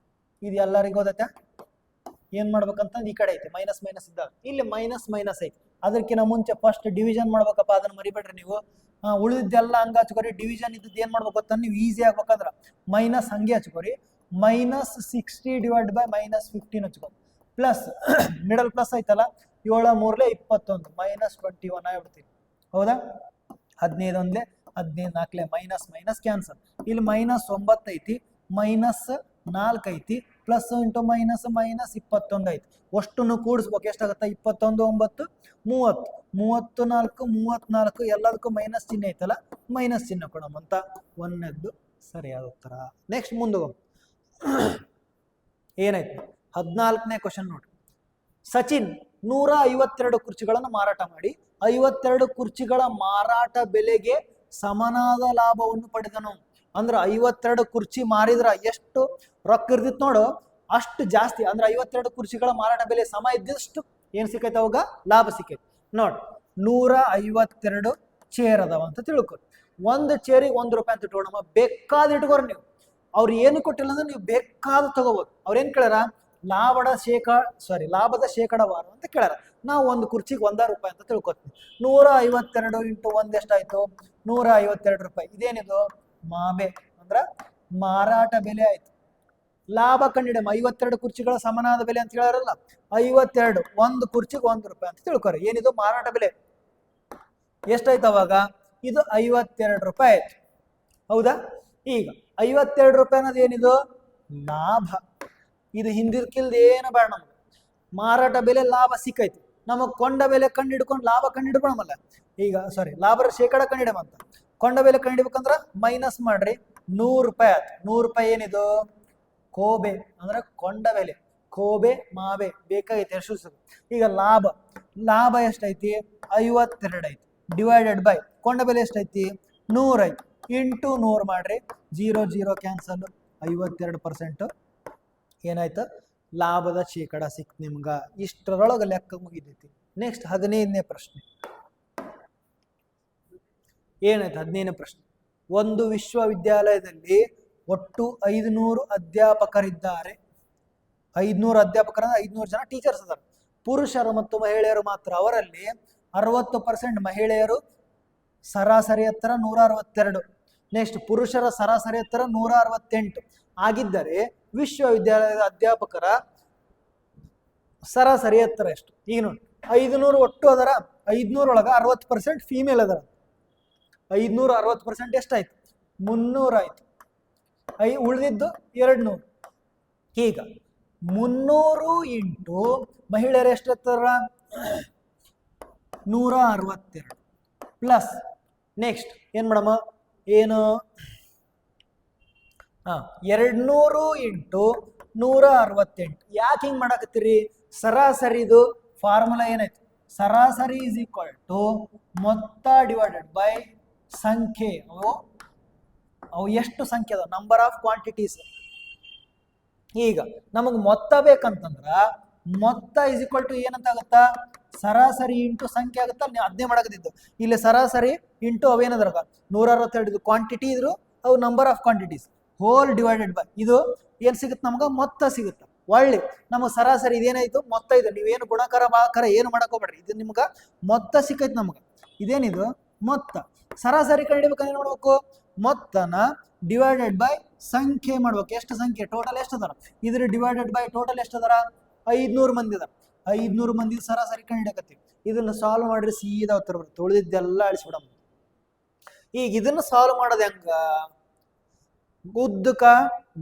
ಇದು ಎಲ್ಲರಿಗೂ ಗೊತ್ತೈತೆ. ಏನ್ ಮಾಡ್ಬೇಕಂತ ಈ ಕಡೆ ಐತೆ ಮೈನಸ್ ಮೈನಸ್ ಇದ್ದಾಗ, ಇಲ್ಲಿ ಮೈನಸ್ ಮೈನಸ್ ಐತಿ. ಅದಕ್ಕಿಂತ ಮುಂಚೆ ಫಸ್ಟ್ ಡಿವಿಷನ್ ಮಾಡ್ಬೇಕಪ್ಪ, ಅದನ್ನ ಮರಿಬೇಡ್ರಿ ನೀವು. ಉಳಿದಿದ್ದೆಲ್ಲ ಹಂಗ ಹಚ್ಕೋರಿ, ಡಿವಿಷನ್ ಇದ್ದದ್ದು ಏನ್ ಮಾಡ್ಬೇಕು ಗೊತ್ತ ನೀವು ಈಸಿ ಆಗ್ಬೇಕಂದ್ರ ಮೈನಸ್ ಹಂಗೆ ಹಚ್ಕೋರಿ, ಮೈನಸ್ 60 ಡಿವೈಡ್ ಬೈ ಮೈನಸ್ 15 ಹಚ್ಕೋ, ಪ್ಲಸ್ ಮಿಡಲ್ ಪ್ಲಸ್ ಐತಲ್ಲ 7 3 21 ಮೈನಸ್ 21 ಆಗ್ಬಿಡ್ತೀವಿ. ಹೌದಾ 15 1 15 4 ಮೈನಸ್ ಮೈನಸ್ ಕ್ಯಾನ್ಸಲ್. ಇಲ್ಲಿ ಮೈನಸ್ 9 ಐತಿ, ಮೈನಸ್ 4 ಐತಿ, ಪ್ಲಸ್ ಇಂಟು ಮೈನಸ್ ಮೈನಸ್ 21 ಐತಿ. ಅಷ್ಟನ್ನು ಕೂಡಿಸ್ಬೇಕು, ಎಷ್ಟಾಗತ್ತ 21 9 30 34 34 ಎಲ್ಲದಕ್ಕೂ ಮೈನಸ್ ಚಿಹ್ನೆ ಐತಲ್ಲ, ಮೈನಸ್ ಚಿಹ್ನೆ ಕೊಡಮಂತ ಒಂದನೇದ್ದು ಸರಿಯಾದ ಉತ್ತರ. ನೆಕ್ಸ್ಟ್ ಮುಂದೆ ಏನಾಯ್ತು 14ನೇ ಕ್ವಶನ್ ನೋಡ್ರಿ. ಸಚಿನ್ 152 ಕುರ್ಚಿಗಳನ್ನು ಮಾರಾಟ ಮಾಡಿ 52 ಕುರ್ಚಿಗಳ ಮಾರಾಟ ಬೆಲೆಗೆ ಸಮನಾದ ಲಾಭವನ್ನು ಪಡೆದನು. ಅಂದ್ರೆ 52 ಕುರ್ಚಿ ಮಾರಿದ್ರ ಎಷ್ಟು ರೊಕ್ಕ ಇರ್ತಿತ್ತು ನೋಡು, ಅಷ್ಟು ಜಾಸ್ತಿ. ಅಂದ್ರೆ 52 ಕುರ್ಚಿಗಳ ಮಾರಾಟ ಬೆಲೆ ಸಮ ಇದ್ದಷ್ಟು ಏನ್ ಸಿಕ್ಕೈತೆ ಅವಾಗ ಲಾಭ ಸಿಕ್ಕೈತೆ. ನೋಡ್ 152 ಚೇರ್ ಅದಾವ ಅಂತ ತಿಳ್ಕೊ, ಒಂದು ಚೇರಿಗೆ ₹1 ಅಂತ ಇಟ್ಕೊಳಮ್ಮ, ಬೇಕಾದ ಇಟ್ಕೋರಿ ನೀವು. ಅವ್ರು ಏನು ಕೊಟ್ಟಿಲ್ಲ ಅಂದ್ರೆ ನೀವು ಬೇಕಾದ ತಗೋಬಹುದು. ಅವ್ರೇನ್ ಕೇಳ್ಯಾರ ಲಾಭದ ಶೇಕಡವಾರು ಅಂತ ಕೇಳ್ಯಾರ. ನಾವು ಒಂದು ಕುರ್ಚಿಗೆ ₹1 ಅಂತ ತಿಳ್ಕೊತೀವಿ. 152 ಇಂಟು 1 ಎಷ್ಟಾಯ್ತು ₹152. ಇದೇನಿದು ಮಾಬೆ ಅಂದ್ರ ಮಾರಾಟ ಬೆಲೆ ಆಯ್ತು. ಲಾಭ ಕಂಡಿಡಮ್ಮ, 52 ಕುರ್ಚಿಗಳ ಸಮನಾದ ಬೆಲೆ ಅಂತ ಹೇಳಾರಲ್ಲ, 52 ಒಂದು ಕುರ್ಚಿಗೆ ₹1 ಅಂತ ತಿಳ್ಕೊರಿ. ಏನಿದು ಮಾರಾಟ ಬೆಲೆ ಎಷ್ಟಾಯ್ತು ಅವಾಗ, ಇದು ₹52 ಆಯ್ತು. ಹೌದಾ, ಈಗ ₹52 ಅನ್ನೋದು ಏನಿದು ಲಾಭ. ಇದು ಹಿಂದಿರ್ಕಿಲ್ದ ಏನು ಬೇಡ ನಮ್ಗೆ, ಮಾರಾಟ ಬೆಲೆ ಲಾಭ ಸಿಕ್ಕೈತಿ, ನಮಗ್ ಕೊಂಡ ಬೆಲೆ ಕಂಡು ಹಿಡ್ಕೊಂಡು ಲಾಭ ಕಂಡು ಹಿಡ್ಕೊಳಮಲ್ಲ. ಈಗ ಲಾಭದ ಶೇಕಡ ಕಂಡಿಡಮಂತ, ಕೊಂಡ ಬೆಲೆ ಕಂಡಿಡ್ಬೇಕಂದ್ರ ಮೈನಸ್ ಮಾಡ್ರಿ ₹100 ಆಯ್ತು. ₹100 ಏನಿದು ಕೋಬೆ ಅಂದ್ರೆ ಕೊಂಡ ಬೆಲೆ, ಕೋಬೆ ಮಾಬೆ ಬೇಕಾಗೈತಿ ಎಷ್ಟು. ಈಗ ಲಾಭ ಎಷ್ಟೈತಿ 52 ಐತಿ, ಡಿವೈಡೆಡ್ ಬೈ ಕೊಂಡ ಬೆಲೆ ಎಷ್ಟೈತಿ 100 ಐತಿ, ಇಂಟು 100 ಮಾಡ್ರಿ 0 0 ಕ್ಯಾನ್ಸಲ್, 52% ಏನಾಯ್ತು ಲಾಭದ ಶೇಕಡ ಸಿಕ್ ನಿಮ್ಗ. ಇಷ್ಟರೊಳಗೆ ಲೆಕ್ಕ ಮುಗಿದೈತಿ. ನೆಕ್ಸ್ಟ್ 15ನೇ ಪ್ರಶ್ನೆ ಏನಾಯ್ತು 15ನೇ ಪ್ರಶ್ನೆ. ಒಂದು ವಿಶ್ವವಿದ್ಯಾಲಯದಲ್ಲಿ ಒಟ್ಟು 500 ಅಧ್ಯಾಪಕರಿದ್ದಾರೆ. 500 ಅಧ್ಯಾಪಕರಂದ್ರೆ 500 ಜನ ಟೀಚರ್ಸ್ ಅದಾರ. ಪುರುಷರು ಮತ್ತು ಮಹಿಳೆಯರು ಮಾತ್ರ. ಅವರಲ್ಲಿ 60% ಮಹಿಳೆಯರು, ಸರಾಸರಿ ಎತ್ತರ 162. ನೆಕ್ಸ್ಟ್ ಪುರುಷರ ಸರಾಸರಿ ಎತ್ತರ 168 ಆಗಿದ್ದರೆ ವಿಶ್ವವಿದ್ಯಾಲಯದ ಅಧ್ಯಾಪಕರ ಸರಾಸರಿ ಎತ್ತರ ಎಷ್ಟು? ಈಗ ನೋಡಿ 500 ಒಟ್ಟು ಅದರ, 500 ಒಳಗ 60% ಫೀಮೇಲ್ ಅದರ. 500 60% ಎಷ್ಟಾಯ್ತು 300 ಆಯ್ತು. ಉಳಿದಿದ್ದು 200. ಈಗ 300 ಇಂಟು ಮಹಿಳೆಯರು ಎಷ್ಟು ಎತ್ತರ 162 ಪ್ಲಸ್ ನೆಕ್ಸ್ಟ್ ಏನ್ ಮಾಡಮ್ಮ, ಏನು 200 ಇಂಟು 168. ಯಾಕೆ ಹಿಂಗ್ ಮಾಡಕತ್ತೀರಿ? ಸರಾಸರಿದು ಫಾರ್ಮುಲಾ ಏನಾಯ್ತು, ಸರಾಸರಿ ಈಸ್ ಈಕ್ವಲ್ ಟು ಮೊತ್ತ ಡಿವೈಡೆಡ್ ಬೈ ಸಂಖ್ಯೆ. ಅವು ಎಷ್ಟು ಸಂಖ್ಯೆ ಅದ, ನಂಬರ್ ಆಫ್ ಕ್ವಾಂಟಿಟೀಸ್. ಈಗ ನಮಗ್ ಮೊತ್ತ ಬೇಕಂತಂದ್ರ ಮೊತ್ತ ಈಸ್ ಈಕ್ವಲ್ ಟು ಏನಂತ ಆಗುತ್ತಾ, ಸರಾಸರಿ ಇಂಟು ಸಂಖ್ಯೆ ಆಗುತ್ತಾ. ನೀವು ಅದನ್ನೇ ಮಾಡಕತ್ತಿದ್ದು. ಇಲ್ಲಿ ಸರಾಸರಿ ಇಂಟು ಅವೇನದ್ರ 162 ಕ್ವಾಂಟಿಟಿ ಇದ್ರು, ಅವು number of quantities whole divided by ಇದು ಏನ್ ಸಿಗುತ್ತೆ ನಮ್ಗ ಮೊತ್ತ ಸಿಗುತ್ತೆ. ಒಳ್ಳೆ ನಮಗ್ ಸರಾಸರಿ ಇದೇನಾಯ್ತು ಮೊತ್ತ ಇದೆ. ನೀವೇನು ಗುಣಕರ ಭಾಗಕರ ಏನು ಮಾಡಕ್ ಹೋಗ್ಬೇಡ್ರಿ, ಇದು ನಿಮ್ಗ ಮೊತ್ತ ಸಿಕ್ಕೈತಿ ನಮ್ಗ. ಇದೇನಿದು ಮೊತ್ತ. ಸರಾಸರಿ ಕಂಡಿಡ್ಬೇಕು ಏನ್ ಮಾಡ್ಬೇಕು, ಮೊತ್ತನ ಡಿವೈಡೆಡ್ ಬೈ ಸಂಖ್ಯೆ ಮಾಡ್ಬೇಕು. ಎಷ್ಟು ಸಂಖ್ಯೆ ಟೋಟಲ್ ಎಷ್ಟು ಅದಾರ, ಇದ್ರ ಡಿವೈಡೆಡ್ ಬೈ ಟೋಟಲ್ ಎಷ್ಟು ಅದಾರ, 500 ಮಂದಿ ಅದಾರ. 500 ಮಂದಿ ಸರಾಸರಿ ಕಂಡಿಡಕತ್ತೀವಿ. ಇದನ್ನ ಸಾಲ್ವ್ ಮಾಡ್ರಿ ಸೀದಾ ಉತ್ತರ ಬರುತ್ತೆ, ಉಳಿದಿದ್ದೆಲ್ಲ ಅಳಿಸ್ಬಿಡಮ್. ಈಗ ಇದನ್ನ ಸಾಲ್ವ್ ಮಾಡೋದು ಹೆಂಗ, ಉದ್ದಕ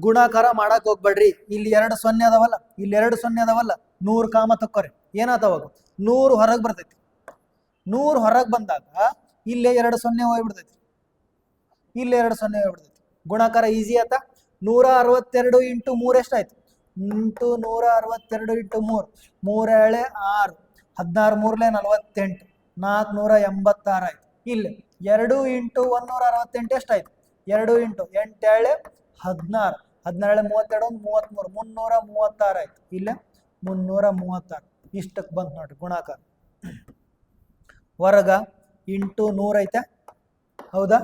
ಗುಣಾಕಾರ ಮಾಡಕ್ ಹೋಗ್ಬೇಡ್ರಿ. ಇಲ್ಲಿ 2 0 ಅದಾವಲ್ಲ, ಇಲ್ಲಿ 2 0 ಅದಾವಲ್ಲ, 100 ಕಾಮ ತಕ್ಕೋರಿ. ಏನಾತವಾಗ 100 ಹೊರಗೆ ಬರ್ತೈತಿ. 100 ಹೊರಗೆ ಬಂದಾಗ ಇಲ್ಲೇ 2 0 ಹೋಗ್ಬಿಡ್ತೈತಿ, ಇಲ್ಲೇ 2 0 ಹೋಗ್ಬಿಡ್ತೈತಿ. ಗುಣಾಕಾರ ಈಸಿ ಆತ. 162 ಇಂಟು 3 ಎಷ್ಟಾಯ್ತು, ಇಂಟು 162 ಇಂಟು 3, 3 ಏಳೆ 6, 16 3 48, 486 ಆಯ್ತು. ಇಲ್ಲಿ 2 ಇಂಟು 168 ಎಷ್ಟಾಯ್ತು, 2 ಇಂಟು 8 ಏಳೆ 16, 16 32 33, 336 ಆಯ್ತು. ಇಲ್ಲೇ 336 ಇಷ್ಟಕ್ಕೆ ಬಂತು ನೋಡ್ರಿ ಗುಣಾಕಾರ. ವರ್ಗ ಇಂಟು 100 ಐತೆ, ಹೌದಾ?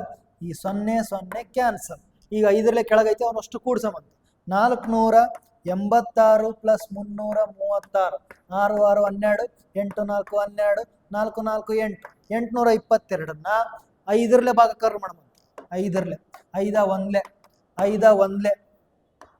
ಈ 0 0 ಕ್ಯಾನ್ಸಲ್. ಈಗ 5 ಕೆಳಗೈತೆ, ಅವನಷ್ಟು ಕೂಡ್ಸಮಂತ. 486 ಪ್ಲಸ್ 336, 6 6 12, 8 4 12, 4 4 8, 822ನ್ನ 5 ಭಾಗಕಾರ ಮಾಡಮಂತ. 5 5 1 5 1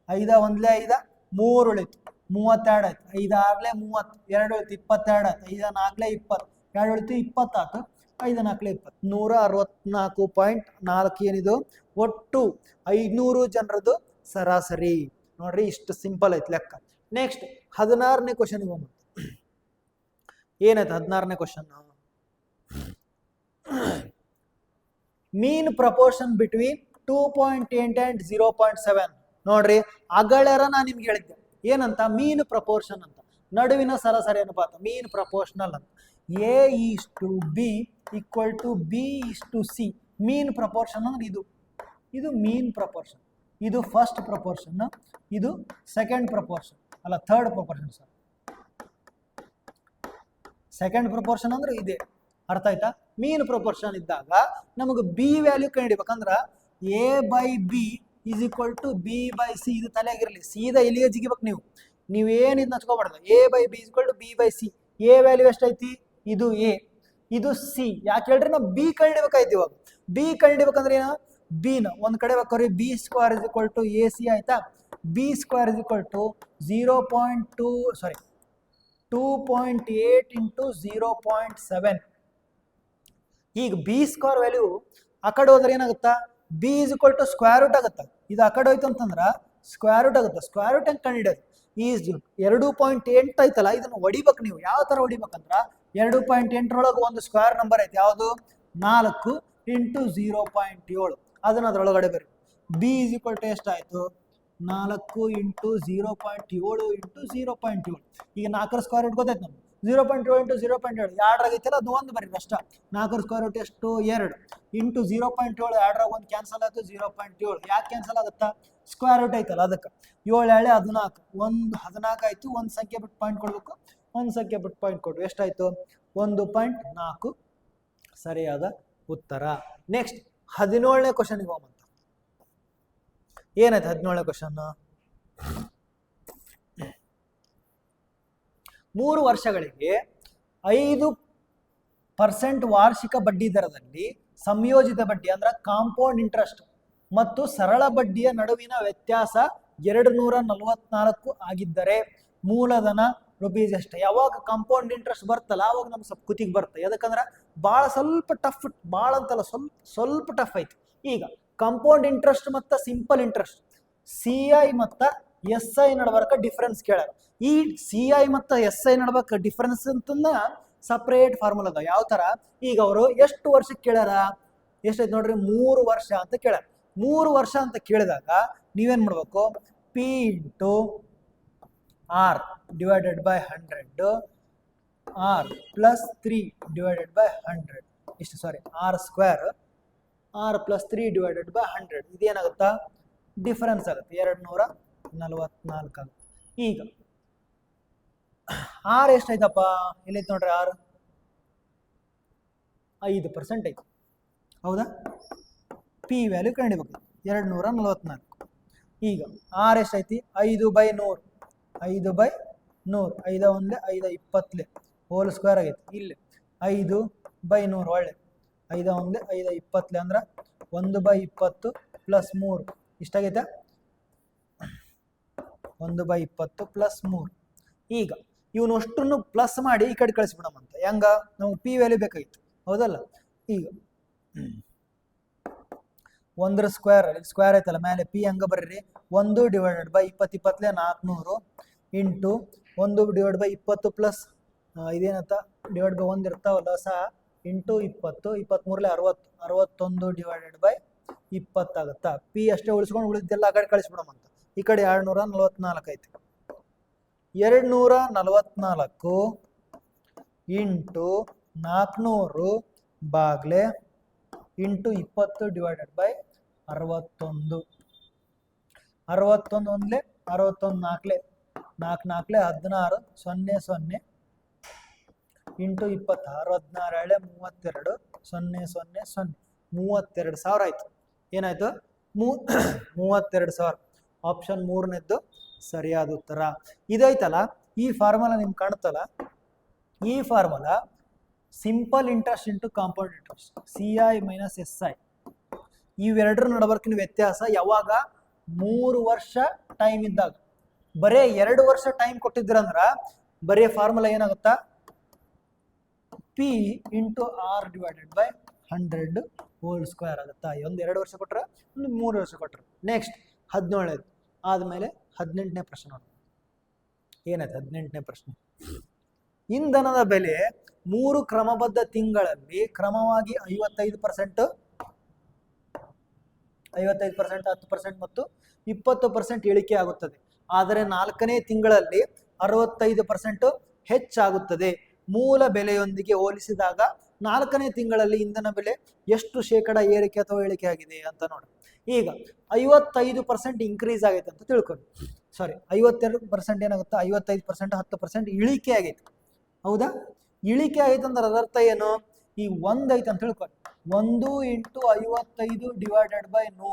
5 1 5 3 ಉಳಿತು, 32 ಆಯ್ತು. 5 6 30, 2 ಉಳಿತು 22 ಆಯ್ತು. 5 4 20, 2 ಉಳಿತು 20 ಆಯ್ತು. 5 4 20, 164.4 ಏನಿದು ಒಟ್ಟು 500 ಜನರದು ಸರಾಸರಿ. ನೋಡ್ರಿ ಇಷ್ಟು ಸಿಂಪಲ್ ಐತಿ ಲೆಕ್ಕ. ನೆಕ್ಸ್ಟ್ 16ನೇ ಕ್ವಶನ್ಗೆ ಹೋಗ್ಬೇಕು. ಏನಾಯ್ತು 16ನೇ question, mean proportion between 2.8 and 0.7. ನೋಡ್ರಿ ಅಗಳರ ನಾನು ನಿಮ್ಗೆ ಹೇಳಿದ್ದೆ ಏನಂತ, ಮೀನ್ ಪ್ರಪೋರ್ಷನ್ ಅಂತ, ನಡುವಿನ ಸರಾಸರಿ ಅನುಪಾತ, ಮೀನ್ ಪ್ರಪೋರ್ಷನಲ್ ಅಂತ. A is to B equal to B is to C. Mean proportion ಅಂದ್ರೆ ಇದು ಮೀನ್ ಪ್ರಪೋರ್ಷನ್, ಇದು ಫಸ್ಟ್ ಪ್ರಪೋರ್ಷನ್, ಇದು ಸೆಕೆಂಡ್ ಪ್ರಪೋರ್ಷನ್, ಅಲ್ಲ third proportion sir. Second proportion ಅಂದ್ರೆ ಇದೆ, ಅರ್ಥ ಆಯ್ತಾ? ಮೀನ್ ಪ್ರಪೋರ್ಷನ್ ಇದ್ದಾಗ ನಮಗೆ ಬಿ ವ್ಯಾಲ್ಯೂ ಕಂಡಿಡ್ಬೇಕಂದ್ರ A by B is equal to B by C. ಇದು ತಲೆಯಾಗಿರ್ಲಿ, ಸೀದಾ ಇಲ್ಲಿಗೆ ಜಿಗಿಬೇಕು ನೀವು. ನೀವೇನು ಇದನ್ನ ಹಚ್ಕೋಬಾರ್ದು. A by B is equal to B by C. A value ಎಷ್ಟೈತಿ, ಇದು A, ಇದು C. ಯಾಕೆ ಹೇಳ್ರಿ, ನಾವು ಬಿ ಕಂಡಿಡ್ಬೇಕಾಯ್ತು. ಇವಾಗ ಬಿ ಕಂಡಿಡ್ಬೇಕಂದ್ರೆ ಏನ, ಬಿನ ಒಂದ್ ಕಡೆ ಬೇಕಾದ್ರೆ B square is equal to AC ಆಯ್ತಾ. B square is equal to 2.8 into 0.7. ಈಗ ಬಿ ಸ್ಕ್ವೇರ್ ವ್ಯಾಲ್ಯೂ ಆ ಕಡೆ ಹೋದ್ರೆ ಏನಾಗುತ್ತಾ, B is equal to square root ಆಗುತ್ತಾ. ಇದು ಆ ಕಡೆ ಹೋಯ್ತು ಅಂತಂದ್ರೆ ಸ್ಕ್ವೇರ್ ರೂಟ್ ಆಗುತ್ತೆ. ಸ್ಕ್ವೇರ್ ರೂಟ್ ಹೆಂಗೆ ಕಂಡಿಡೋದು, ಈ 2.8 ಐತಲ್ಲ, ಇದನ್ನು ಹೊಡಿಬೇಕು ನೀವು. ಯಾವ ಥರ ಹೊಡಿಬೇಕಂದ್ರೆ 2.8 ಒಳಗೆ ಒಂದು ಸ್ಕ್ವೇರ್ ನಂಬರ್ ಐತೆ, ಯಾವುದು 4 ಇಂಟು 0.7, ಅದನ್ನ ಅದ್ರೊಳಗಡೆ ಬರಿ. ಬಿ ಇಸ್ ಈಕ್ವಲ್ ಟು ಎಷ್ಟಾಯಿತು, 4 ಇಂಟು 0.7 ಇಂಟು 0.7. ಈಗ 4ರ ಸ್ಕ್ವೇರ್ ರೂಟ್ ಗೊತ್ತಾಯ್ತು ನಮ್ಗೆ. 0.7 ಇಂಟು 0.7 2ರಾಗೈತಲ್ಲ, ಅದು ಒಂದು ಬರೀ ಅಷ್ಟ. 4ರ ಸ್ಕ್ವೇರ್ ರೂಟ್ ಎಷ್ಟು, 2 ಇಂಟು 0.7, 2ರಾಗ ಒಂದು ಕ್ಯಾನ್ಸಲ್ ಆಯ್ತು, 0.7. ಯಾಕೆ ಕ್ಯಾನ್ಸಲ್ ಆಗುತ್ತಾ, ಸ್ಕ್ವೇರ್ ರೂಟ್ ಐತಲ್ಲ ಅದಕ್ಕೆ. 7 7 14, ಒಂದು 14 ಆಯ್ತು. ಒಂದು ಸಂಖ್ಯೆ ಬಿಟ್ಟು ಪಾಯಿಂಟ್ ಕೊಡ್ಬೇಕು, ಒಂದು ಸಂಖ್ಯೆ ಬಿಟ್ಟು ಪಾಯಿಂಟ್ ಕೊಡು. ಎಷ್ಟಾಯ್ತು, 1.4 ಸರಿಯಾದ ಉತ್ತರ. ನೆಕ್ಸ್ಟ್ 17ನೇ ಕ್ವಶನ್ಗೆ ಹೋಗಂತ. ಏನಾಯ್ತು 17ನೇ ಕ್ವಶನ್, 3 ವರ್ಷಗಳಿಗೆ 5% ವಾರ್ಷಿಕ ಬಡ್ಡಿ ದರದಲ್ಲಿ ಸಂಯೋಜಿತ ಬಡ್ಡಿ ಅಂದ್ರೆ ಕಾಂಪೌಂಡ್ ಇಂಟ್ರೆಸ್ಟ್ ಮತ್ತು ಸರಳ ಬಡ್ಡಿಯ ನಡುವಿನ ವ್ಯತ್ಯಾಸ 244 ಆಗಿದ್ದರೆ ಮೂಲಧನ ರುಪೀಸ್ ಎಷ್ಟು. ಯಾವಾಗ ಕಾಂಪೌಂಡ್ ಇಂಟ್ರೆಸ್ಟ್ ಬರ್ತಲ್ಲ ಅವಾಗ ನಮ್ಗೆ ಸ್ವಲ್ಪ ಕುತಿಗೆ ಬರುತ್ತೆ. ಯಾಕಂದ್ರೆ ಭಾಳ ಸ್ವಲ್ಪ ಟಫ್, ಭಾಳ ಅಂತಲ್ಲ ಸ್ವಲ್ಪ ಟಫ್ ಐತಿ. ಈಗ ಕಾಂಪೌಂಡ್ ಇಂಟ್ರೆಸ್ಟ್ ಮತ್ತು ಸಿಂಪಲ್ ಇಂಟ್ರೆಸ್ಟ್, CI ಮತ್ತು SI ನಡ್ಬರ್ಕ ಡಿಫ್ರೆನ್ಸ್ ಕೇಳ್ಯಾರ. ಈ CI ಮತ್ತು SI ನಡ್ಬರ್ಕ ಡಿಫ್ರೆನ್ಸ್ ಅಂತಂದ ಸಪ್ರೇಟ್ ಫಾರ್ಮುಲಾ ಅದ. ಯಾವ ಥರ, ಈಗ ಅವರು ಎಷ್ಟು ವರ್ಷಕ್ಕೆ ಕೇಳ್ಯಾರ, ಎಷ್ಟೈತೆ ನೋಡ್ರಿ, 3 ವರ್ಷ ಅಂತ ಕೇಳ್ಯಾರ. 3 ವರ್ಷ ಅಂತ ಕೇಳಿದಾಗ ನೀವೇನು ಮಾಡಬೇಕು, P into R divided by 100, R plus 3 divided by 100, ಇಷ್ಟು ಸಾರಿ R square, R plus 3 divided by 100. ಇದೇನಾಗುತ್ತಾ, ಡಿಫರೆನ್ಸ್ ಆಗುತ್ತೆ, 244 ಆಗುತ್ತೆ. ಈಗ R ಎಷ್ಟೈತಪ್ಪ, ಎಲ್ಲೈತೆ ನೋಡ್ರಿ, R 5% ಐತಿ, ಹೌದಾ? P ವ್ಯಾಲ್ಯೂ ಕಂಡಿಬೇಕು 244. ಈಗ R ಎಷ್ಟೈತಿ, 5/100, 5/100, 5 1 5 20 ಹೋಲ್ ಸ್ಕ್ವೇರ್ ಆಗೈತಿ. ಇಲ್ಲಿ 5/100 ಒಳ್ಳೆ 5 1 5 20 ಅಂದ್ರೆ 1/20 ಪ್ಲಸ್ 3 ಇಷ್ಟಾಗೈತೆ. 1/20 ಪ್ಲಸ್ 3. ಈಗ ಇವನಷ್ಟನ್ನು ಪ್ಲಸ್ ಮಾಡಿ ಈ ಕಡೆ ಕಳಿಸ್ಬಿಡೋಣ ಅಂತ. ಹೆಂಗ ನಮ್ಗೆ ಪಿ ವ್ಯಾಲ್ಯೂ ಬೇಕಾಗಿತ್ತು, ಹೌದಲ್ಲ? ಈಗ 1 ಸ್ಕ್ವೇರ್ ಸ್ಕ್ವೇರ್ ಐತಲ್ಲ ಮೇಲೆ, ಪಿ ಹಂಗ ಬರ್ರಿ 1 ಡಿವೈಡೆಡ್ ಬೈ 20 20 400 ಇಂಟು 1/20 ಪ್ಲಸ್ ಇದೇನತ್ತ ಡಿವೈಡ್ ಬೈ 1 ಇರ್ತಾವಲ್ಲ ಸಹ ಇಂಟು 20 23 60 61 ಡಿವೈಡೆಡ್ ಬೈ 20 ಆಗುತ್ತಾ. ಪಿ ಅಷ್ಟೇ ಉಳಿಸ್ಕೊಂಡು ಉಳಿದೆಲ್ಲ ಆ ಕಡೆ ಕಳಿಸ್ಬಿಡೋಮಂತ. ಈ ಕಡೆ 244 ಐತಿ. 244 ಇಂಟು 400 ಬಾಗ್ಲೆ ಇಂಟು 20 ಡಿವೈಡೆಡ್ ಬೈ 61. 61 ಒಂದ್ಲೆ 61 ನಾಲ್ಕಲೆ 4 4 16 0 0 ಇಂಟು 20 16 32 0 0 0 32,000 ಆಯ್ತು. ಏನಾಯ್ತು? 32,000. ಆಪ್ಷನ್ 3ನೇದ್ದು ಸರಿಯಾದ ಉತ್ತರ. ಇದೈತಲ್ಲ, ಈ ಫಾರ್ಮುಲಾ ನಿಮ್ಗೆ ಕಾಣುತ್ತಲ್ಲ, ಈ formula simple interest into compound interest, CI minus SI. ಇವೆರಡರ ನಡಬರ್ಕಿನ ವ್ಯತ್ಯಾಸ ಯಾವಾಗ? 3 ವರ್ಷ ಟೈಮ್ ಇದ್ದಾಗ. ಬರೇ 2 ವರ್ಷ ಟೈಮ್ ಕೊಟ್ಟಿದ್ರಂದ್ರ ಬರೀ ಫಾರ್ಮುಲಾ ಏನಾಗುತ್ತಾ? P into R divided by 100 whole square ಆಗುತ್ತಾ. ಒಂದು 2 ವರ್ಷ ಕೊಟ್ರ, ಒಂದು 3 ವರ್ಷ ಕೊಟ್ರ. ನೆಕ್ಸ್ಟ್ 17ನೇದು ಆದಮೇಲೆ 18ನೇ ಪ್ರಶ್ನೆ ನೋಡಿ. ಏನಾಯ್ತು 18ನೇ ಪ್ರಶ್ನೆ? ಇಂಧನದ ಬೆಲೆ 3 ಕ್ರಮಬದ್ಧ ತಿಂಗಳಲ್ಲಿ ಕ್ರಮವಾಗಿ 55%, 10% ಮತ್ತು 20% ಇಳಿಕೆ ಆಗುತ್ತದೆ. ಆದರೆ 4ನೇ ತಿಂಗಳಲ್ಲಿ 65% ಹೆಚ್ಚಾಗುತ್ತದೆ. ಮೂಲ ಬೆಲೆಯೊಂದಿಗೆ ಹೋಲಿಸಿದಾಗ 4ನೇ ತಿಂಗಳಲ್ಲಿ ಇಂಧನ ಬೆಲೆ ಎಷ್ಟು ಶೇಕಡ ಏರಿಕೆ ಅಥವಾ ಇಳಿಕೆ ಆಗಿದೆ ಅಂತ ನೋಡಿ. ಈಗ 55% ಇನ್ಕ್ರೀಸ್ ಆಗೈತೆ ಅಂತ ತಿಳ್ಕೊಂಡು, ಸಾರಿ 52% ಏನಾಗುತ್ತೆ? 55% 10% ಇಳಿಕೆ ಆಗೈತೆ, ಹೌದಾ? ಇಳಿಕೆ ಆಗೈತೆ ಅಂದ್ರೆ ಅದರ್ಥ ಏನು? ಈ 1 ಐತೆ ಅಂತ ತಿಳ್ಕೊಂಡು 1 ಇಂಟು 55 ಡಿವೈಡೆಡ್ ಬೈ 100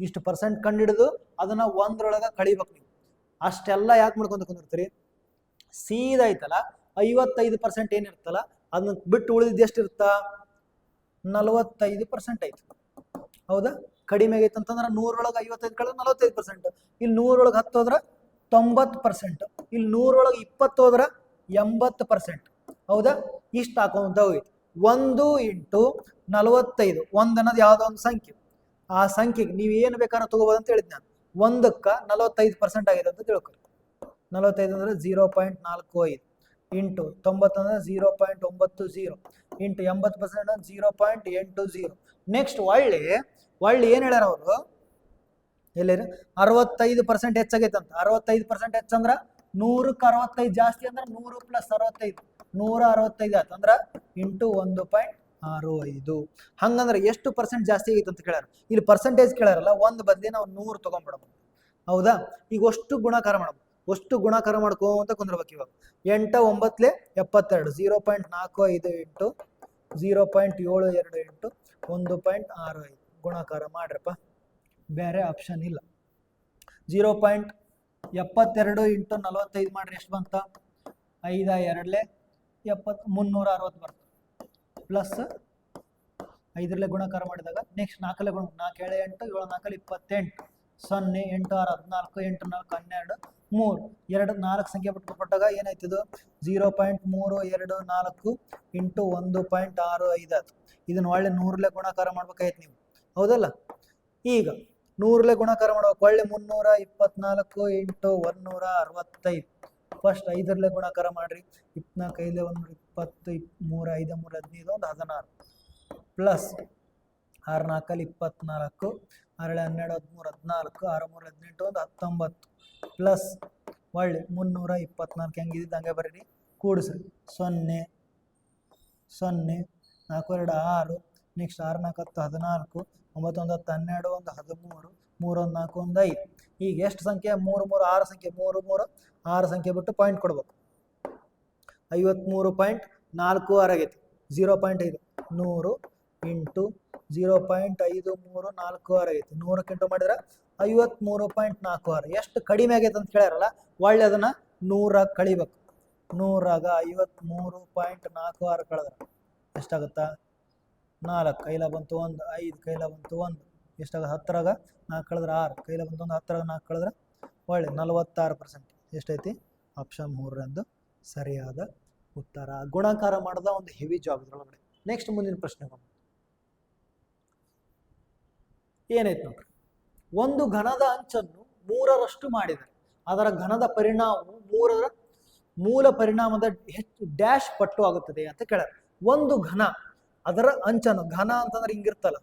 ಇಷ್ಟು ಪರ್ಸೆಂಟ್ ಕಂಡಿಡಿದು ಅದನ್ನ 1ರೊಳಗೆ ಕಳಿಬೇಕು ನೀವು. ಅಷ್ಟೆಲ್ಲ ಯಾಕೆ ಮಾಡ್ಕೊಂತ ಕುಂದಿರ್ತೀರಿ? ಸೀದಾ ಐತಲ್ಲ 55% ಏನಿರ್ತಲ್ಲ ಅದನ್ನ ಬಿಟ್ಟು ಉಳಿದಿದ್ದು ಎಷ್ಟಿರುತ್ತಾ? 45% ಐತೆ, ಹೌದಾ? ಕಡಿಮೆ ಆಗೈತೆ ಅಂತಂದ್ರೆ 100ರೊಳಗೆ 55 ಕಳೆದ್ರೆ 45%. ಇಲ್ಲಿ 100ರೊಳಗೆ 10 ಹೋದ್ರೆ 90%. ಇಲ್ಲಿ 100ರೊಳಗೆ 20 ಹೋದ್ರೆ 80%, ಹೌದಾ? ಇಷ್ಟು ಹಾಕೊಂತ ಹೋಗಿತ್ತು. 1 ಇಂಟು 45, 1 ಅನ್ನೋದು ಯಾವುದೋ ಒಂದು ಸಂಖ್ಯೆ. ಆ ಸಂಖ್ಯೆಗೆ ನೀವು ಏನು ಬೇಕಾದ್ರೂ ತಗೋಬೋದು ಅಂತ ಹೇಳಿದ್ ನಾನು. 1ಕ್ಕೆ 45% ಆಗಿದೆ ಅಂತ ತಿಳ್ಕೊಳ್ಳಿ. 45 ಅಂದರೆ 0.45 ಇಂಟು 90 ಅಂದರೆ 0.90 ಇಂಟು 80% ಅಂದರೆ 0.80. ನೆಕ್ಸ್ಟ್ ಒಳ್ಳೆ ಏನು ಹೇಳ್ಯಾರ ಅವರು? ಎಲ್ಲಿರಿ 65% ಹೆಚ್ಚಾಗೈತೆ ಅಂತ. 65% ಹೆಚ್ಚಂದ್ರೆ 100ಕ್ಕೆ 65 ಜಾಸ್ತಿ ಅಂದ್ರೆ 100 ಪ್ಲಸ್ 65 165 ಆಯ್ತು ಅಂದ್ರೆ ಇಂಟು 1.65. ಹಂಗಂದ್ರೆ ಎಷ್ಟು ಪರ್ಸೆಂಟ್ ಜಾಸ್ತಿ ಆಗೈತೆ ಅಂತ ಕೇಳ್ಯಾರ. ಇಲ್ಲಿ ಪರ್ಸೆಂಟೇಜ್ ಕೇಳ್ಯಾರಲ್ಲ, 1 ಬದಲಿ ನಾವು 100 ತಗೊಂಡ್ಬಿಡಬಹುದು, ಹೌದಾ? ಈಗ ಅಷ್ಟು ಗುಣಾಕಾರ ಮಾಡಬಹುದು. ಅಷ್ಟು ಗುಣಾಕಾರ ಮಾಡ್ಕೊಂತ ಕುಂದ್ರಬೇಕು. ಇವಾಗ 8 9 72 0.45 ಇಂಟು 0.72 ಇಂಟು 1.65 ಗುಣಾಕಾರ ಮಾಡ್ರಪ್ಪ. ಬೇರೆ ಆಪ್ಷನ್ ಇಲ್ಲ. 0.72 ಇಂಟು 45 ಮಾಡ್ರಿ ಎಷ್ಟು ಬಂತ? 5 2 70 360 ಬರ್ತದೆ. ಪ್ಲಸ್ 5ರಲ್ಲೇ ಗುಣಾಕಾರ ಮಾಡಿದಾಗ ನೆಕ್ಸ್ಟ್ 4 ಗುಣ 4 7 8 7 4 28 0 8 6 14 8 4 12 3 4 ಸಂಖ್ಯೆ ಬಿಟ್ಟುಕೊಟ್ಟಾಗ ಏನಾಯ್ತದು? 0.324 ಇಂಟು 1.65 ಆಯ್ತು. ಇದನ್ನ ಒಳ್ಳೆ 100ರಲ್ಲೇ ಗುಣಾಕಾರ ಮಾಡ್ಬೇಕಾಯ್ತು ನೀವು, ಹೌದಲ್ಲ? ಈಗ 100ರಲ್ಲೇ ಗುಣಾಕಾರ ಮಾಡ್ಬೇಕು. ಒಳ್ಳೆ 324 ಇಂಟು 165. ಫಸ್ಟ್ 5ರಲ್ಲೇ ಗುಣಾಕಾರ ಮಾಡ್ರಿ. 24 5 1 20 3 5 3 15 ಒಂದು 16 ಪ್ಲಸ್ 6 4 24 6 12 13 14 6 3 18 ಒಂದು 19 ಪ್ಲಸ್ ಒಳ್ಳೆ 324 ಹೆಂಗಿದ್ದು ಹಂಗೆ ಬರೀರಿ, ಕೂಡಿಸ್ರಿ. 0 0 4 2 6 ನೆಕ್ಸ್ಟ್ 6 4 10 14 9 1 10 12 ಒಂದು 13 3 1 4 ಒಂದು 5. ಈಗ ಎಷ್ಟು ಸಂಖ್ಯೆ? 3 3 6 ಸಂಖ್ಯೆ 3 3 6 ಸಂಖ್ಯೆ ಬಿಟ್ಟು ಪಾಯಿಂಟ್ ಕೊಡ್ಬೇಕು. 53.46 ಆಗೈತಿ. 0.5 100 ಇಂಟು 0.5346 ಆಗೈತಿ. 100ಕ್ಕೆ ಇಂಟು ಮಾಡಿದ್ರೆ 53.46. ಎಷ್ಟು ಕಡಿಮೆ ಆಗೈತೆ ಅಂತ ಕೇಳ್ಯಾರಲ್ಲ, ಒಳ್ಳೆ ಅದನ್ನ 100 ಕಳಿಬೇಕು. 100 53.46 ಕಳೆದ್ರೆ ಎಷ್ಟಾಗುತ್ತಾ? 4 ಕೈಲ ಬಂತು 1 5 ಕೈಲ ಬಂತು 1 ಎಷ್ಟಾಗ 10ರಾಗ 4 ಕಳೆದ್ರೆ 6 ಕೈಲ ಬಂತು 1 10ರಾಗ 4 ಕಳೆದ್ರೆ ಒಳ್ಳೆ 46% ಎಷ್ಟೈತಿ ಆಪ್ಷನ್ 3 ಸರಿಯಾದ ಉತ್ತರ. ಗುಣಾಕಾರ ಮಾಡದ ಒಂದು ಹೆವಿ ಜಾಬ್ ಇದ್ರೊಳಗಡೆ. ನೆಕ್ಸ್ಟ್ ಮುಂದಿನ ಪ್ರಶ್ನೆ ಏನೈತೆ ನೋಡ್ರಿ, ಒಂದು ಘನದ ಅಂಚನ್ನು 3ರಷ್ಟು ಮಾಡಿದರೆ ಅದರ ಘನದ ಪರಿಣಾಮವು 3ರ ಮೂಲ ಪರಿಣಾಮದ ಡ್ಯಾಶ್ ಪಟ್ಟು ಆಗುತ್ತದೆ ಅಂತ ಕೇಳ್ಯಾರ. ಒಂದು ಘನ ಅದರ ಅಂಚನ್ನು, ಘನ ಅಂತಂದ್ರೆ ಹಿಂಗಿರ್ತಲ್ಲ,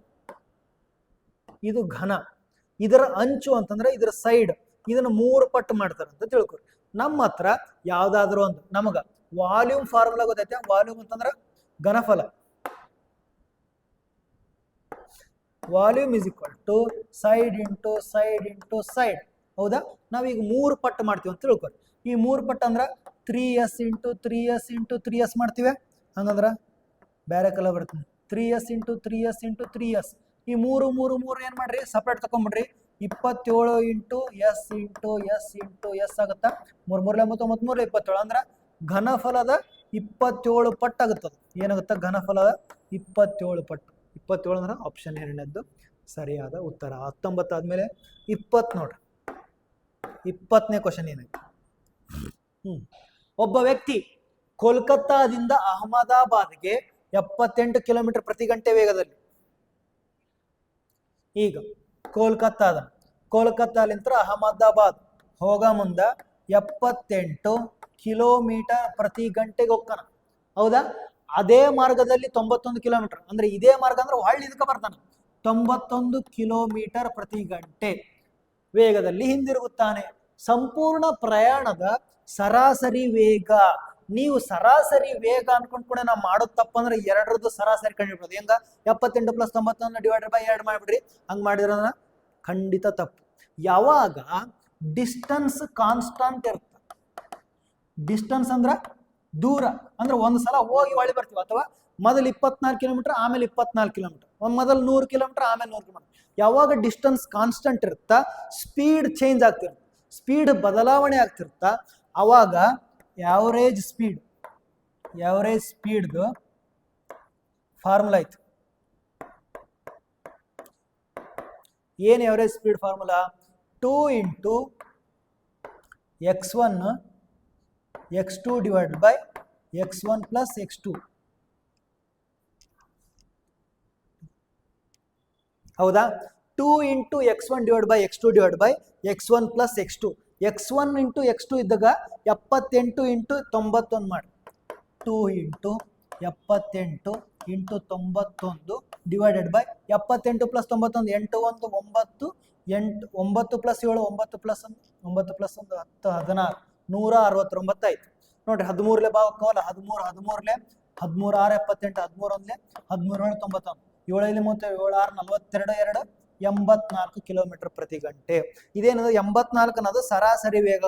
ಇದು ಘನ, ಇದರ ಅಂಚು ಅಂತಂದ್ರೆ ಇದರ ಸೈಡ್, ಇದನ್ನ 3 ಪಟ್ಟು ಮಾಡ್ತಾರೆ ಅಂತ ತಿಳ್ಕೊರಿ. ನಮ್ಮ ಹತ್ರ ಯಾವ್ದಾದ್ರು ಒಂದು ನಮಗ ವಾಲ್ಯೂಮ್ ಫಾರ್ಮುಲಾ ಗೊತ್ತೈತೆ. ವಾಲ್ಯೂಮ್ ಅಂತಂದ್ರೆ ಘನಫಲ, volume is equal to side into side into side. ಹೌದಾ, ನಾವೀಗ 3 ಪಟ್ಟು ಮಾಡ್ತೀವಿ ಅಂತ ತಿಳ್ಕೊರಿ. ಈ 3 ಪಟ್ಟು ಅಂದ್ರೆ 3s into 3s into 3s ಮಾಡ್ತೀವಿ. ಹಂಗಂದ್ರ ಬೇರೆ ಕಲ ಬರ್ತೀನಿ, 3s into 3s into 3s. ಈ 3 3 3 ಏನ್ ಮಾಡ್ರಿ, ಸಪ್ರೇಟ್ ತಕೊಂಡ್ಬಿಡ್ರಿ. 27 into S into S into S ಆಗುತ್ತಾ, 3 3 39 27 ಅಂದ್ರೆ ಘನಫಲದ 27 ಪಟ್ಟು ಆಗುತ್ತದೆ. ಏನಾಗುತ್ತಾ, ಘನಫಲದ 27 ಪಟ್ಟು. 27 ಅಂದ್ರೆ ಆಪ್ಷನ್ 2 ಸರಿಯಾದ ಉತ್ತರ. 19 ಆದ್ಮೇಲೆ 20 ನೋಡ್ರಿ. 20ನೇ ಕ್ವಶನ್ ಏನಾಯ್ತು, ಒಬ್ಬ ವ್ಯಕ್ತಿ ಕೋಲ್ಕತ್ತಾದಿಂದ ಅಹಮದಾಬಾದ್ಗೆ 78 ಕಿಲೋಮೀಟರ್ ಪ್ರತಿ ಗಂಟೆ ವೇಗದಲ್ಲಿ, ಈಗ ಕೋಲ್ಕತ್ತಾಲಿಂದ ಅಹಮದಾಬಾದ್ ಹೋಗ ಮುಂದ 78 ಕಿಲೋಮೀಟರ್ ಪ್ರತಿ ಗಂಟೆಗೆ ಹೋಗ್ತಾನ. ಹೌದಾ, ಅದೇ ಮಾರ್ಗದಲ್ಲಿ 91 ಕಿಲೋಮೀಟರ್, ಅಂದ್ರೆ ಇದೇ ಮಾರ್ಗ ಅಂದ್ರೆ ಹೊಳ್ಳಿ ಇದಕ್ಕೆ ಬರ್ತಾನ. 91 ಕಿಲೋಮೀಟರ್ ಪ್ರತಿ ಗಂಟೆ ವೇಗದಲ್ಲಿ ಹಿಂದಿರುಗುತ್ತಾನೆ. ಸಂಪೂರ್ಣ ಪ್ರಯಾಣದ ಸರಾಸರಿ ವೇಗ. ನೀವು ಸರಾಸರಿ ವೇಗ ಅನ್ಕೊಂಡ್ ಕೂಡ ನಾವು ಮಾಡೋದು ತಪ್ಪಂದ್ರೆ 2ರದ್ದು ಸರಾಸರಿ ಕಂಡುಹಿಡ್ಬೋದು. ಹೆಂಗ, 78 + 91 ಡಿವೈಡೆಡ್ ಬೈ 2 ಮಾಡಿಬಿಡ್ರಿ. ಹಂಗ್ ಮಾಡಿದ್ರ ಖಂಡಿತ ತಪ್ಪು. ಯಾವಾಗ ಡಿಸ್ಟನ್ಸ್ ಕಾನ್ಸ್ಟಂಟ್ ಇರುತ್ತೆ, ಡಿಸ್ಟನ್ಸ್ ಅಂದ್ರ ದೂರ, ಅಂದ್ರೆ ಒಂದ್ಸಲ ಹೋಗಿ ಹೊಳಿ ಬರ್ತೀವಿ, ಅಥವಾ ಮೊದಲು 24 ಕಿಲೋಮೀಟರ್ ಆಮೇಲೆ 24 ಕಿಲೋಮೀಟರ್, ಮೊದಲು 100 ಕಿಲೋಮೀಟರ್ ಆಮೇಲೆ 100 ಕಿಲೋಮೀಟರ್. ಯಾವಾಗ ಡಿಸ್ಟನ್ಸ್ ಕಾನ್ಸ್ಟಂಟ್ ಇರುತ್ತಾ, ಸ್ಪೀಡ್ ಚೇಂಜ್ ಆಗ್ತಿರುತ್ತೆ, ಸ್ಪೀಡ್ ಬದಲಾವಣೆ ಆಗ್ತಿರುತ್ತಾ, ಅವಾಗ ಯಾವರೇಜ್ ಸ್ಪೀಡ್ದು ಫಾರ್ಮುಲಾ ಐತಿ. ಏನ್ average speed formula? 2 into x1 x2 divided by x1 plus x2. ಹೌದಾ, 2 into x1 divide by x2 divide by x1 plus x2. x1 into x2 ಇದ್ದಾಗ 78 into 91 ಮಾಡಿ. 2 into 78 into 91 divided by 78 plus 91, 8 1 9, 9 plus 7 9 plus 1 10 16 169 ಆಯ್ತು ನೋಡ್ರಿ. 13ಲೆ ಭಾಗವಲ್ಲ, 13 13ಲೆ 13 6 78, 13 1 13 91, 7 37 6 42 2 84 kilometre ಪ್ರತಿ ಗಂಟೆ. ಇದೇನದು 84 ಅನ್ನೋದು ಸರಾಸರಿ ವೇಗ.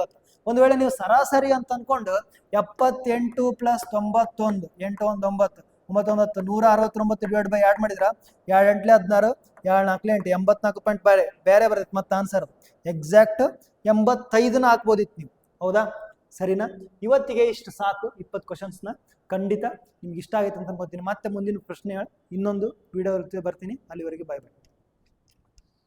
ಒಂದು ವೇಳೆ ನೀವು ಸರಾಸರಿ ಅಂತ ಅನ್ಕೊಂಡು 78 ಪ್ಲಸ್ 91 8 1 9 99 169 ಡಿವೈಡ್ ಬೈ 2 ಮಾಡಿದ್ರ 2 8 16 2 4 8 84 ಪಾಯಿಂಟ್ ಬೇರೆ ಬರ್ತೈತೆ. ಮತ್ತೆ ಆನ್ಸರ್ ಎಕ್ಸಾಕ್ಟ್ 85ನ ಹಾಕ್ಬೋದಿತ್ತು ನೀವು. ಹೌದಾ, ಸರಿನಾ? ಇವತ್ತಿಗೆ ಇಷ್ಟು ಸಾಕು. 20 ಕ್ವಶನ್ಸ್ನ ಖಂಡಿತ ನಿಮ್ಗೆ ಇಷ್ಟ ಆಗೈತೆ ಅಂತ ಅನ್ಕೋತೀನಿ. ಮತ್ತೆ ಮುಂದಿನ ಪ್ರಶ್ನೆ ಇನ್ನೊಂದು ವಿಡಿಯೋ ಬರ್ತೀನಿ. ಅಲ್ಲಿವರೆಗೆ ಬಾಯ್ ಬಾಯ್.